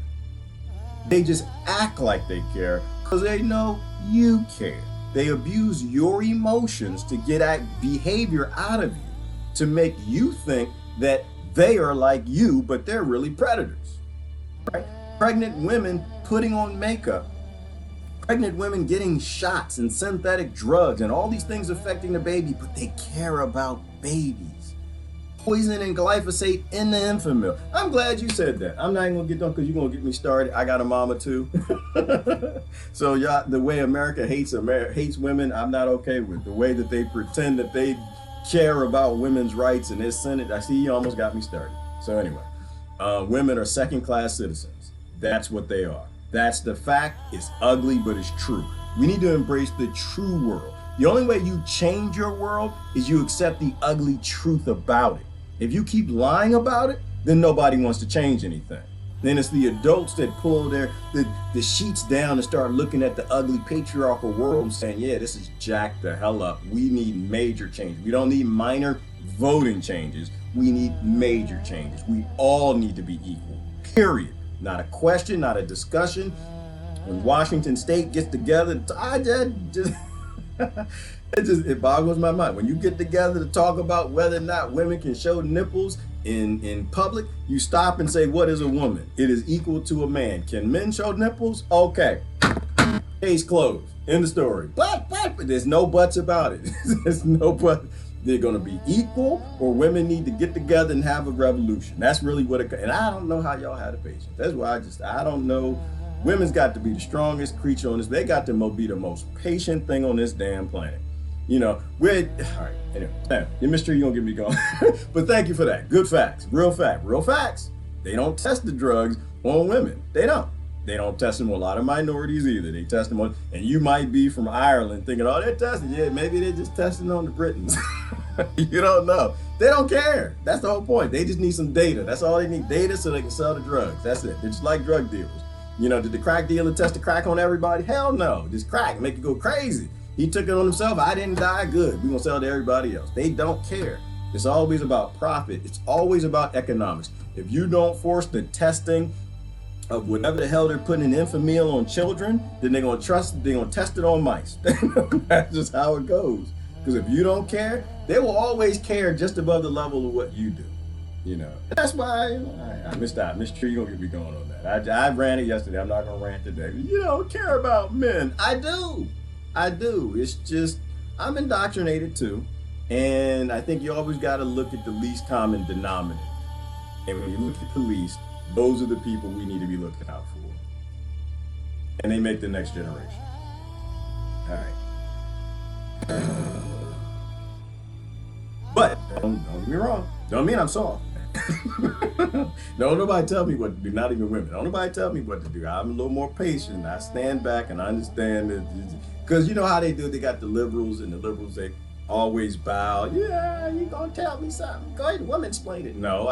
They just act like they care because they know you care. They abuse your emotions to get behavior out of you to make you think that they are like you, but they're really predators, right? Pregnant women putting on makeup, pregnant women getting shots and synthetic drugs and all these things affecting the baby, but they care about babies. poison and glyphosate in the infant milk. I'm glad you said that. I'm not even gonna get done because you're gonna get me started. I got a mama too. So y'all, the way America hates women, I'm not okay with. The way that they pretend that they care about women's rights in this Senate. I see you almost got me started. So anyway, women are second-class citizens. That's what they are. That's the fact. It's ugly, but it's true. We need to embrace the true world. The only way you change your world is you accept the ugly truth about it. If you keep lying about it, then nobody wants to change anything. Then it's the adults that pull the sheets down and start looking at the ugly patriarchal world and saying, yeah, this is jacked the hell up. We need major changes. We don't need minor voting changes. We need major changes. We all need to be equal, period. Not a question, not a discussion. When Washington State gets together, it boggles my mind. When you get together to talk about whether or not women can show nipples in public, you stop and say, what is a woman? It is equal to a man. Can men show nipples? Okay. Case closed. End of story. But there's no buts about it. There's no but. They're going to be equal, or women need to get together and have a revolution. That's really what it. And I don't know how y'all had the patience. That's why I don't know. Women's got to be the strongest creature on this. They got to be the most patient thing on this damn planet. You know, all right, anyway, your mystery, you're going to get me going. But thank you for that. Good facts, real facts. They don't test the drugs on women. They don't. They don't test them on a lot of minorities either. They test them on, and you might be from Ireland thinking, oh, they're testing. Yeah, maybe they're just testing on the Britons. You don't know. They don't care. That's the whole point. They just need some data. That's all they need, data so they can sell the drugs. That's it. They're just like drug dealers. You know, did the crack dealer test the crack on everybody? Hell no. Just crack, make it go crazy. He took it on himself. I didn't die. Good. We're going to sell it to everybody else. They don't care. It's always about profit. It's always about economics. If you don't force the testing of whatever the hell they're putting in Enfamil on children, then they're gonna test it on mice. That's just how it goes. Because if you don't care, they will always care just above the level of what you do. You know, that's why I missed out. Miss Tree, you're gonna get me going on that. I ran it yesterday. I'm not gonna rant today. You don't care about men. I do. It's just I'm indoctrinated too, and I think you always got to look at the least common denominator. And when you look at the least, those are the people we need to be looking out for. And they make the next generation. All right. But don't get me wrong. Don't mean I'm soft. Don't nobody tell me what to do, not even women. Don't nobody tell me what to do. I'm a little more patient. I stand back and I understand that. Because you know how they do it. They got the liberals, and the liberals, they always bow. Yeah, you gonna tell me something? Go ahead, woman-splain it. No,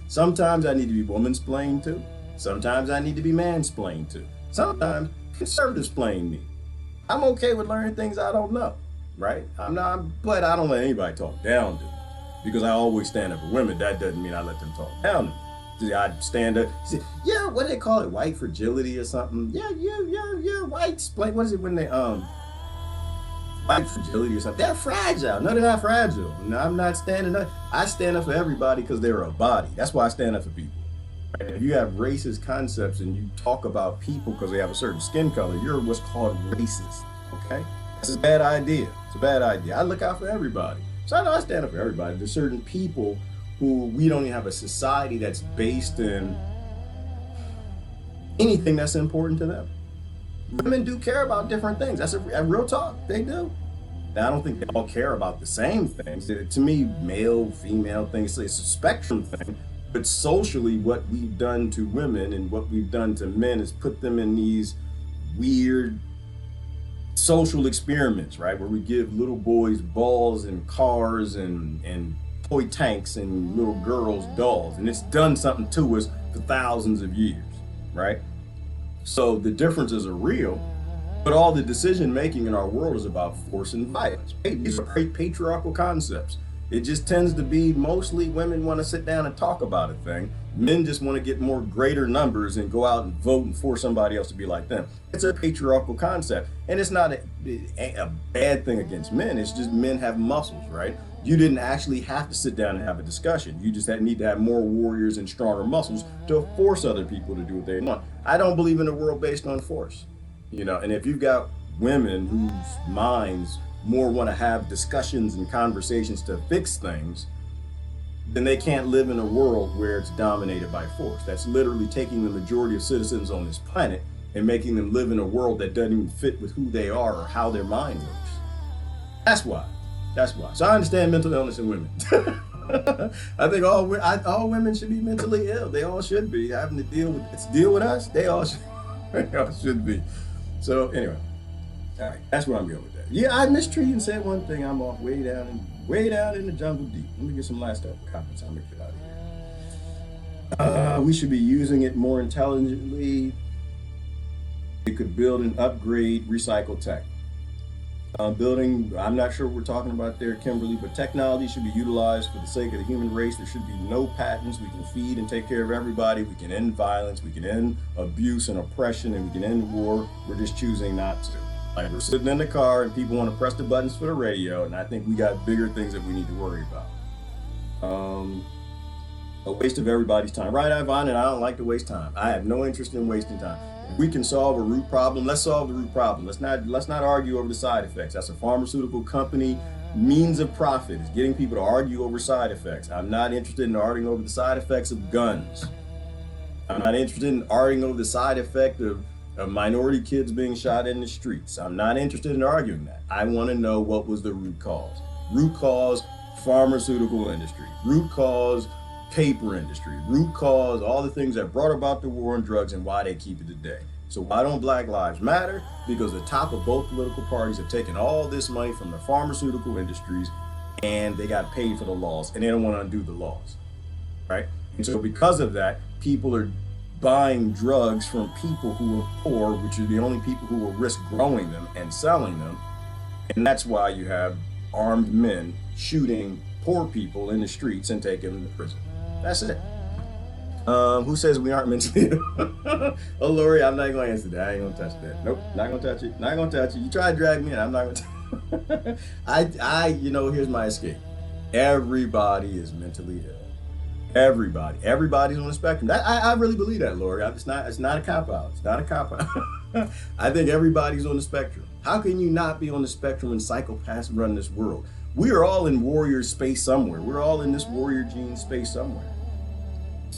sometimes I need to be woman-splained too. Sometimes I need to be man-splained too. Sometimes conservative-splain me. I'm okay with learning things I don't know, right? But I don't let anybody talk down to me. Because I always stand up for women. That doesn't mean I let them talk down to me. See, I stand up, see, yeah, what do they call it? White fragility or something? Yeah, white splain. What is it when they, white fragility or something? They're fragile. No, they're not fragile. No, I'm not standing up. I stand up for everybody because they're a body. That's why I stand up for people. Right? If you have racist concepts and you talk about people because they have a certain skin color, you're what's called racist, okay? That's a bad idea. It's a bad idea. I look out for everybody. So I know I stand up for everybody. There's certain people who we don't even have a society that's based in anything that's important to them. Women do care about different things. That's a real talk. They do. Now, I don't think they all care about the same things. To me, male, female things, it's a spectrum thing. But socially, what we've done to women and what we've done to men is put them in these weird social experiments, right? Where we give little boys balls and cars and toy tanks and little girls dolls. And it's done something to us for thousands of years, right? So the differences are real, but all the decision making in our world is about force and violence. Right? These are great patriarchal concepts. It just tends to be mostly women want to sit down and talk about a thing. Men just want to get more greater numbers and go out and vote and force somebody else to be like them. It's a patriarchal concept. And it's not a bad thing against men. It's just men have muscles, right? You didn't actually have to sit down and have a discussion. You just need to have more warriors and stronger muscles to force other people to do what they want. I don't believe in a world based on force, you know. And if you've got women whose minds more want to have discussions and conversations to fix things, then they can't live in a world where it's dominated by force. That's literally taking the majority of citizens on this planet and making them live in a world that doesn't even fit with who they are or how their mind works. That's why. So I understand mental illness in women. I think all women should be mentally ill. They all should be having to deal with us. They all should be. So anyway, all right, that's where I'm going with that. Yeah, I mistreated and said one thing. I'm off way down in the jungle deep. Let me get some last comments. I'm gonna get out of here. We should be using it more intelligently. We could build and upgrade recycle tech. Building, I'm not sure what we're talking about there, Kimberly, but technology should be utilized for the sake of the human race. There should be no patents. We can feed and take care of everybody. We can end violence. We can end abuse and oppression, and we can end war. We're just choosing not to. Like, we're sitting in the car and people want to press the buttons for the radio, and I think we got bigger things that we need to worry about. A waste of everybody's time. Right, Ivan, and I don't like to waste time. I have no interest in wasting time. If we can solve a root problem, let's solve the root problem. Let's not argue over the side effects. That's a pharmaceutical company means of profit, is getting people to argue over side effects. I'm not interested in arguing over the side effects of guns. I'm not interested in arguing over the side effect of minority kids being shot in the streets. I'm not interested in arguing that. I want to know what was the root cause. Root cause, pharmaceutical industry. Root cause, paper industry. Root cause, all the things that brought about the war on drugs and why they keep it today. So why don't Black Lives Matter? Because the top of both political parties have taken all this money from the pharmaceutical industries and they got paid for the laws and they don't want to undo the laws, right? And so because of that, people are buying drugs from people who are poor, which are the only people who will risk growing them and selling them. And that's why you have armed men shooting poor people in the streets and taking them to prison. That's it. Who says we aren't mentally ill? Oh, Lori, I'm not going to answer that. I ain't going to touch that. Nope, not going to touch it. Not going to touch it. You try to drag me in, I'm not going to. Here's my escape. Everybody is mentally ill. Everybody's on the spectrum. I really believe that, Lori. It's not a cop-out. It's not a cop-out. I think everybody's on the spectrum. How can you not be on the spectrum when psychopaths run this world? We are all in warrior space somewhere. We're all in this warrior gene space somewhere.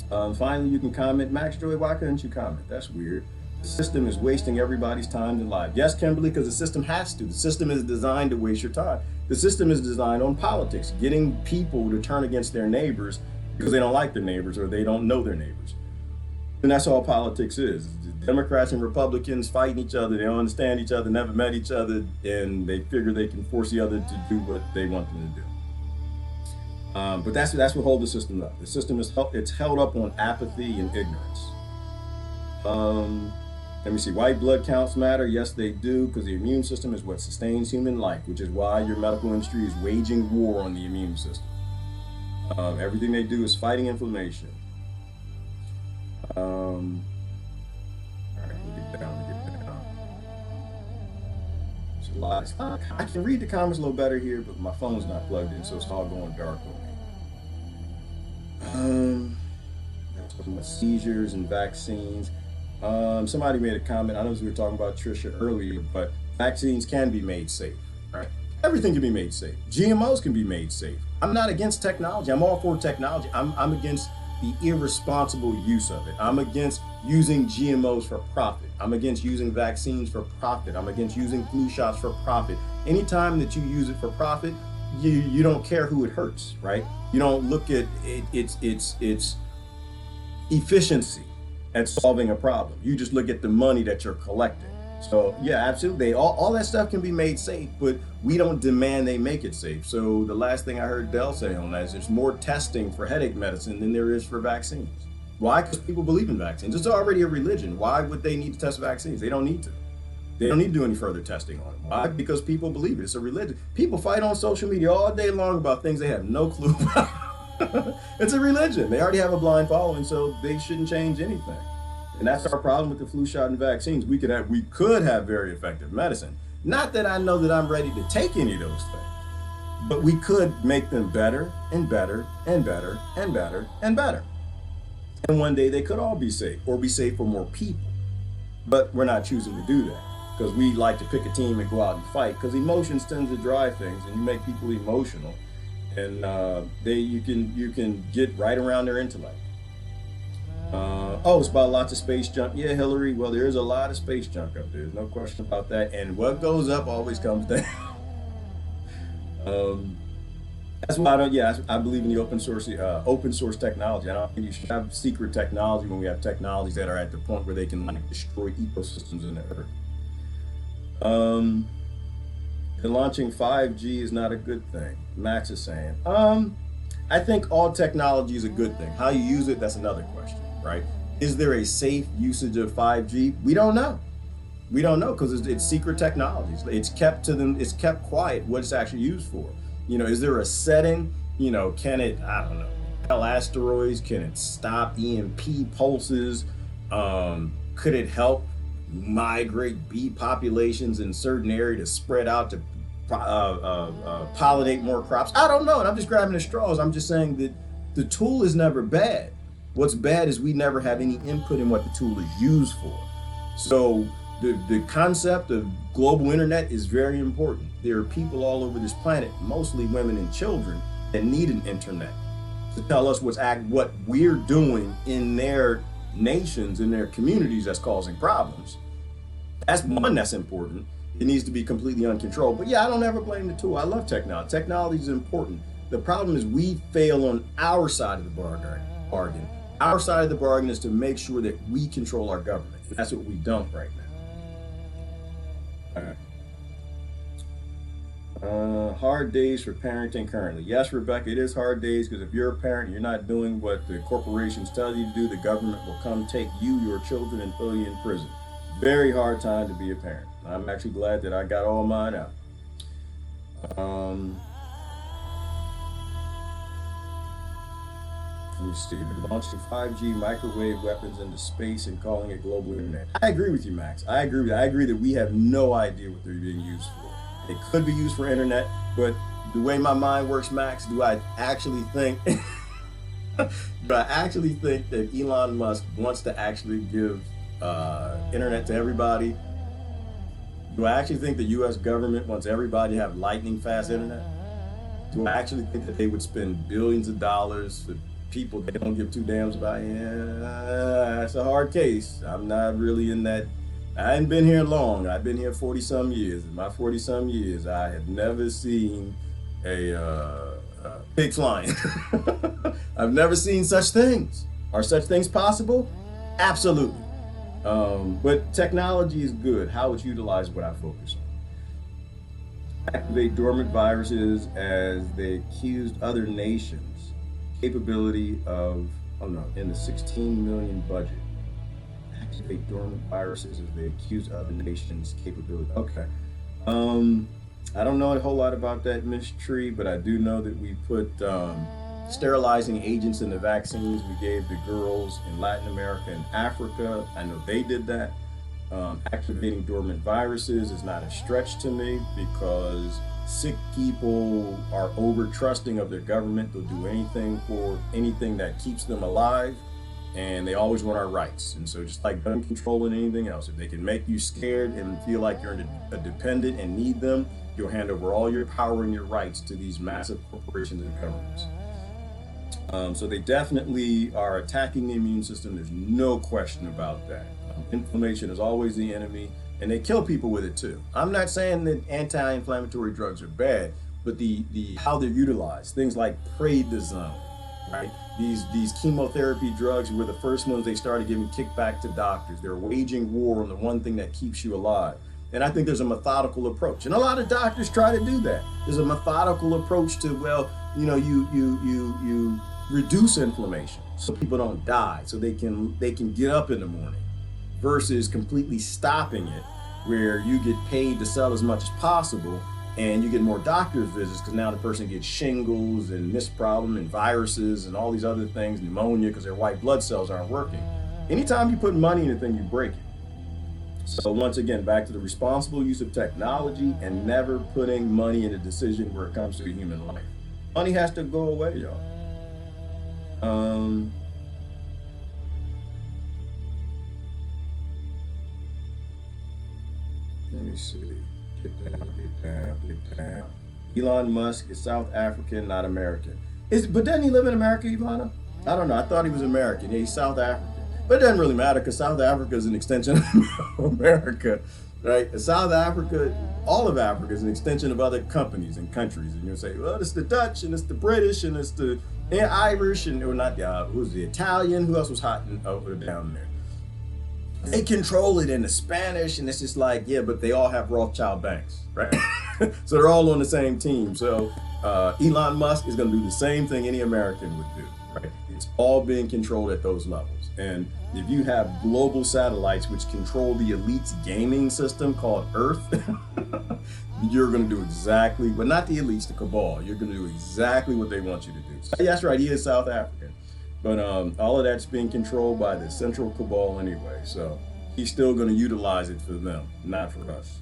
Finally, you can comment. Max Joy, why couldn't you comment? That's weird. The system is wasting everybody's time and life. Yes, Kimberly, because the system has to. The system is designed to waste your time. The system is designed on politics, getting people to turn against their neighbors because they don't like their neighbors or they don't know their neighbors. And that's all politics is. Democrats and Republicans fighting each other. They don't understand each other, never met each other, and they figure they can force the other to do what they want them to do. But that's what holds the system up. The system is held up on apathy and ignorance. Let me see. White blood counts matter. Yes, they do, because the immune system is what sustains human life, which is why your medical industry is waging war on the immune system. Everything they do is fighting inflammation. All right, we'll get down. There's a lot. I can read the comments a little better here, but my phone's not plugged in, so it's all going dark on me. Talking about seizures and vaccines. Somebody made a comment. I know we were talking about Trisha earlier, but vaccines can be made safe. Right? Everything can be made safe. GMOs can be made safe. I'm not against technology. I'm all for technology. I'm against the irresponsible use of it. I'm against using GMOs for profit. I'm against using vaccines for profit. I'm against using flu shots for profit. Anytime that you use it for profit, you don't care who it hurts, right? You don't look at its efficiency at solving a problem. You just look at the money that you're collecting. So yeah, absolutely. All that stuff can be made safe, but we don't demand they make it safe. So the last thing I heard Dell say on that is there's more testing for headache medicine than there is for vaccines. Why? Because people believe in vaccines. It's already a religion. Why would they need to test vaccines? They don't need to. They don't need to do any further testing on it. Why? Because people believe it. It's a religion. People fight on social media all day long about things they have no clue about. It's a religion. They already have a blind following, so they shouldn't change anything. And that's our problem with the flu shot and vaccines. We could have very effective medicine. Not that I know that I'm ready to take any of those things, but we could make them better and better and better and better and better. And one day they could all be safe, or be safe for more people. But we're not choosing to do that because we like to pick a team and go out and fight, because emotions tend to drive things, and you make people emotional and you can get right around their intellect. Oh, it's about lots of space junk. Yeah, Hillary. Well, there is a lot of space junk up there. There's no question about that. And what goes up always comes down. That's why I don't. Yeah, I believe in the open source technology. I don't think you should have secret technology when we have technologies that are at the point where they can like destroy ecosystems in the earth. And launching 5G is not a good thing. Max is saying. I think all technology is a good thing. How you use it, that's another question, right? Is there a safe usage of 5G? We don't know. We don't know because it's secret technologies. It's kept to them. It's kept quiet what it's actually used for. Is there a setting? Can it? I don't know. Repel asteroids? Can it stop EMP pulses? Could it help migrate bee populations in certain areas to spread out to pollinate more crops? I don't know. And I'm just grabbing the straws. I'm just saying that the tool is never bad. What's bad is we never have any input in what the tool is used for. So the concept of global internet is very important. There are people all over this planet, mostly women and children, that need an internet to tell us what we're doing in their nations, in their communities that's causing problems. That's one that's important. It needs to be completely uncontrolled. But yeah, I don't ever blame the tool. I love technology. Technology is important. The problem is we fail on our side of the bargain. Our side of the bargain is to make sure that we control our government. And that's what we don't right now. All right. Hard days for parenting currently. Yes, Rebecca, it is hard days because if you're a parent, you're not doing what the corporations tell you to do, the government will come take you, your children, and throw you in prison. Very hard time to be a parent. I'm actually glad that I got all mine out. Let me see. Launching 5G microwave weapons into space and calling it global internet. I agree with you, Max. I agree with that. I agree that we have no idea what they're being used for. They could be used for internet, but the way my mind works, Max, do I actually think that Elon Musk wants to actually give internet to everybody? Do I actually think the U.S. government wants everybody to have lightning fast internet? Do I actually think that they would spend billions of dollars for people they don't give two damns about? Yeah, that's a hard case. I'm not really in that. I haven't been here long. I've been here 40-some years. In my 40-some years, I have never seen a pig flying. I've never seen such things. Are such things possible? Absolutely. But technology is good. How it's utilized is what I focus on. Activate dormant viruses as they accused other nations. Capability of, in the 16 million budget. Activate dormant viruses as they accuse other nations' capability. Okay. I don't know a whole lot about that, Miss Tree, but I do know that we put sterilizing agents in the vaccines we gave the girls in Latin America and Africa. I know they did that. Activating dormant viruses is not a stretch to me because sick people are over trusting of their government. They'll do anything for anything that keeps them alive, and they always want our rights. And so just like gun control and anything else, if they can make you scared and feel like you're a dependent and need them, you'll hand over all your power and your rights to these massive corporations and governments. So they definitely are attacking the immune system. There's no question about that. Inflammation is always the enemy, and they kill people with it too. I'm not saying that anti-inflammatory drugs are bad, but the how they're utilized, things like prednisone, right? These chemotherapy drugs were the first ones they started giving kickback to doctors. They're waging war on the one thing that keeps you alive. And I think there's a methodical approach, and a lot of doctors try to do that. There's a methodical approach to, well, you reduce inflammation so people don't die, so they can get up in the morning, versus completely stopping it, where you get paid to sell as much as possible, and you get more doctor's visits because now the person gets shingles and this problem and viruses and all these other things, pneumonia, because their white blood cells aren't working. Anytime you put money in a thing, you break it. So once again, back to the responsible use of technology and never putting money in a decision where it comes to a human life. Money has to go away, y'all. Let me see. Get down. Elon Musk is South African, not American. But doesn't he live in America, Ivana? I don't know. I thought he was American. Yeah, he's South African. But it doesn't really matter because South Africa is an extension of America, right? And South Africa, all of Africa is an extension of other companies and countries. And you'll say, well, it's the Dutch and it's the British and it's the Irish and or not the who was the Italian? Who else was hot over down there? They control it in the Spanish, and it's just like, yeah, but they all have Rothschild banks, right? So they're all on the same team. So Elon Musk is going to do the same thing any American would do, right? It's all being controlled at those levels. And if you have global satellites which control the elite's gaming system called Earth, you're going to do exactly, but not the elites, the cabal. You're going to do exactly what they want you to do. So, yeah, that's right. He is South African. But all of that's being controlled by the central cabal anyway. So he's still going to utilize it for them, not for us.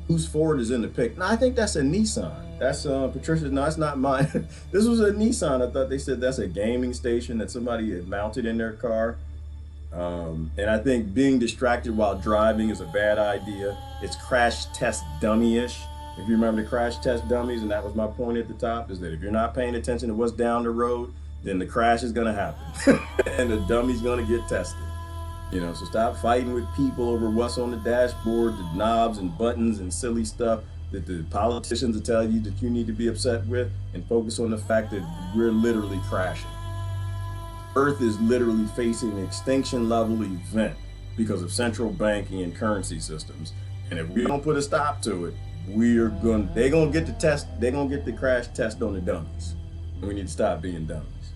Whose Ford is in the pic? No, I think that's a Nissan. That's Patricia. No, it's not mine. This was a Nissan. I thought they said that's a gaming station that somebody had mounted in their car. And I think being distracted while driving is a bad idea. It's Crashtest dummy-ish. If you remember the Crashtest dummies, and that was my point at the top, is that if you're not paying attention to what's down the road, then the crash is gonna happen. And the dummy's gonna get tested. You know, so stop fighting with people over what's on the dashboard, the knobs and buttons and silly stuff that the politicians will tell you that you need to be upset with, and focus on the fact that we're literally crashing. Earth is literally facing an extinction level event because of central banking and currency systems. And if we don't put a stop to it, they're gonna get the test, they're gonna get the crash test on the dummies. And we need to stop being dummies.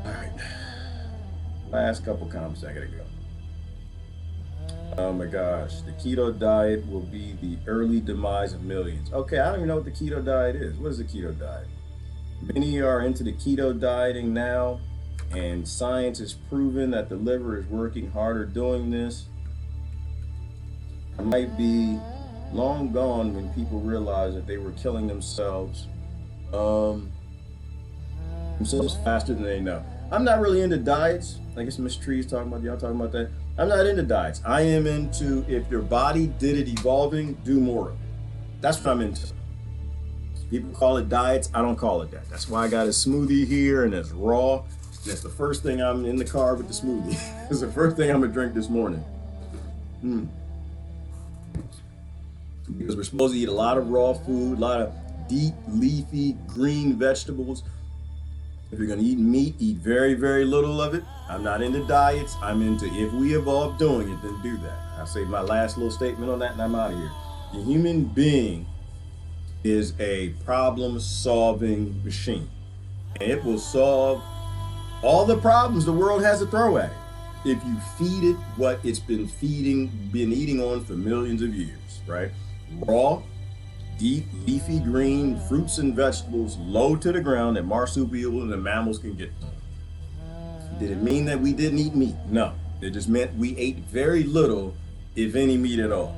All right. Last couple comments I gotta go. Oh my gosh, the keto diet will be the early demise of millions. Okay, I don't even know what the keto diet is. What is the keto diet? Many are into the keto dieting now, and science has proven that the liver is working harder doing this. It might be long gone when people realize that they were killing themselves faster than they know. I'm not really into diets. I guess Miss Tree's talking about, y'all talking about that. I'm not into diets. I am into, if your body did it evolving, do more of it. That's what I'm into. People call it diets. I don't call it that. That's why I got a smoothie here and it's raw. And that's the first thing I'm in the car with the smoothie. It's the first thing I'm gonna drink this morning. Because we're supposed to eat a lot of raw food, a lot of deep, leafy, green vegetables. If you're gonna eat meat, eat very, very little of it. I'm not into diets. I'm into, if we evolve doing it, then do that. I'll say my last little statement on that and I'm out of here. The human being is a problem-solving machine. And it will solve all the problems the world has to throw at it if you feed it what it's been eating on for millions of years, right? Raw, deep, leafy green fruits and vegetables low to the ground that marsupials and mammals can get. Did it mean that we didn't eat meat? No. It just meant we ate very little, if any, meat at all.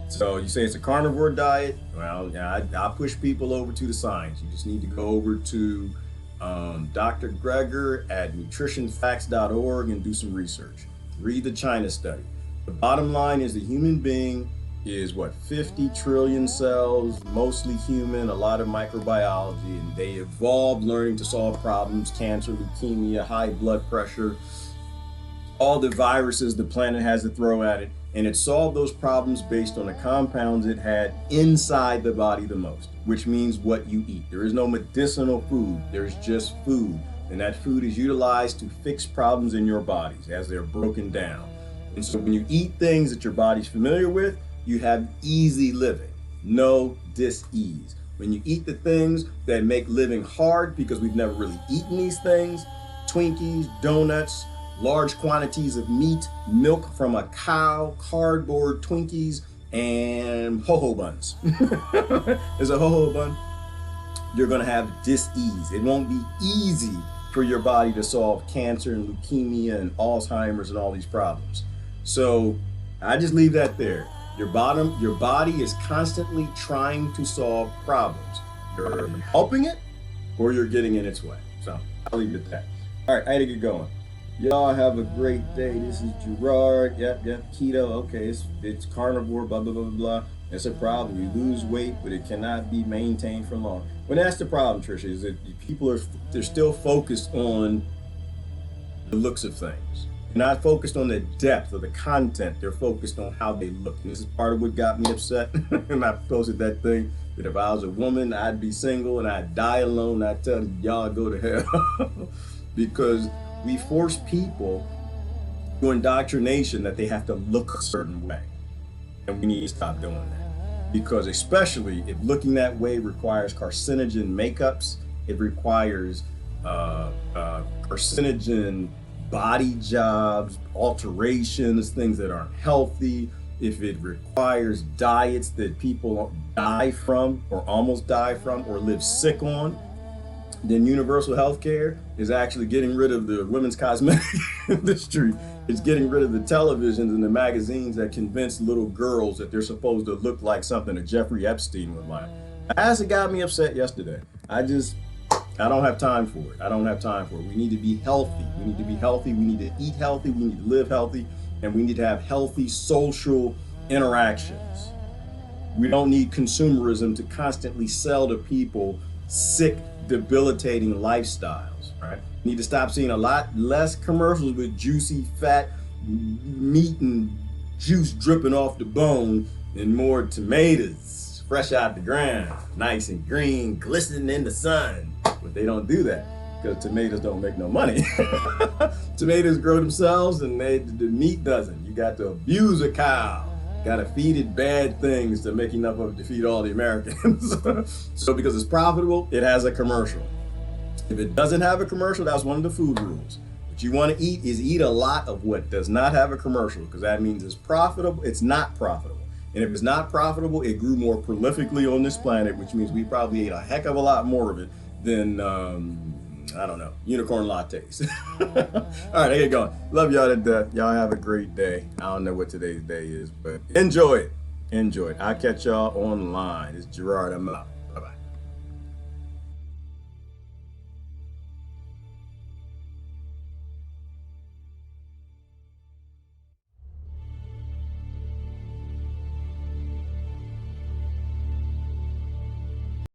So you say it's a carnivore diet? Well, yeah, I push people over to the science. You just need to go over to Dr. Greger at nutritionfacts.org and do some research. Read the China study. The bottom line is the human being is what, 50 trillion cells, mostly human, a lot of microbiology, and they evolved learning to solve problems, cancer, leukemia, high blood pressure, all the viruses the planet has to throw at it. And it solved those problems based on the compounds it had inside the body the most, which means what you eat. There is no medicinal food, there's just food. And that food is utilized to fix problems in your bodies as they're broken down. And so when you eat things that your body's familiar with, you have easy living, no dis-ease. When you eat the things that make living hard because we've never really eaten these things, Twinkies, donuts, large quantities of meat, milk from a cow, cardboard Twinkies, and ho-ho buns. There's a ho-ho bun. You're gonna have dis-ease. It won't be easy for your body to solve cancer and leukemia and Alzheimer's and all these problems. So I just leave that there. Your body is constantly trying to solve problems. You're helping it or you're getting in its way. So I'll leave it at that. All right, I had to get going. Y'all have a great day. This is Gerard. Yep, keto. Okay, it's carnivore, blah, blah, blah, blah. It's a problem. You lose weight, but it cannot be maintained for long. Well, that's the problem, Trisha, is that they're still focused on the looks of things. They're not focused on the depth of the content. They're focused on how they look. And this is part of what got me upset. And I posted that thing that if I was a woman, I'd be single and I'd die alone. I'd tell y'all go to hell. Because we force people through indoctrination that they have to look a certain way. And we need to stop doing that. Because especially if looking that way requires carcinogen makeups, it requires carcinogen body jobs, alterations, things that aren't healthy, if it requires diets that people die from or almost die from or live sick on, then universal health care is actually getting rid of the women's cosmetic industry. It's getting rid of the televisions and the magazines that convince little girls that they're supposed to look like something that Jeffrey Epstein would like. As it got me upset yesterday. I don't have time for it. I don't have time for it. We need to be healthy. We need to be healthy. We need to eat healthy. We need to live healthy. And we need to have healthy social interactions. We don't need consumerism to constantly sell to people sick, debilitating lifestyles, right? We need to stop seeing a lot less commercials with juicy, fat meat and juice dripping off the bone and more tomatoes fresh out the ground, nice and green, glistening in the sun. But they don't do that because tomatoes don't make no money. Tomatoes grow themselves and the meat doesn't. You got to abuse a cow. Got to feed it bad things to make enough of it to feed all the Americans. So because it's profitable, it has a commercial. If it doesn't have a commercial, that's one of the food rules. What you want to eat is eat a lot of what does not have a commercial, because that means it's profitable. It's not profitable. And if it's not profitable, it grew more prolifically on this planet, which means we probably ate a heck of a lot more of it than, I don't know, unicorn lattes. All right, I get going. Love y'all to death. Y'all have a great day. I don't know what today's day is, but enjoy it. Enjoy it. I'll catch y'all online. It's Gerard. I'm out.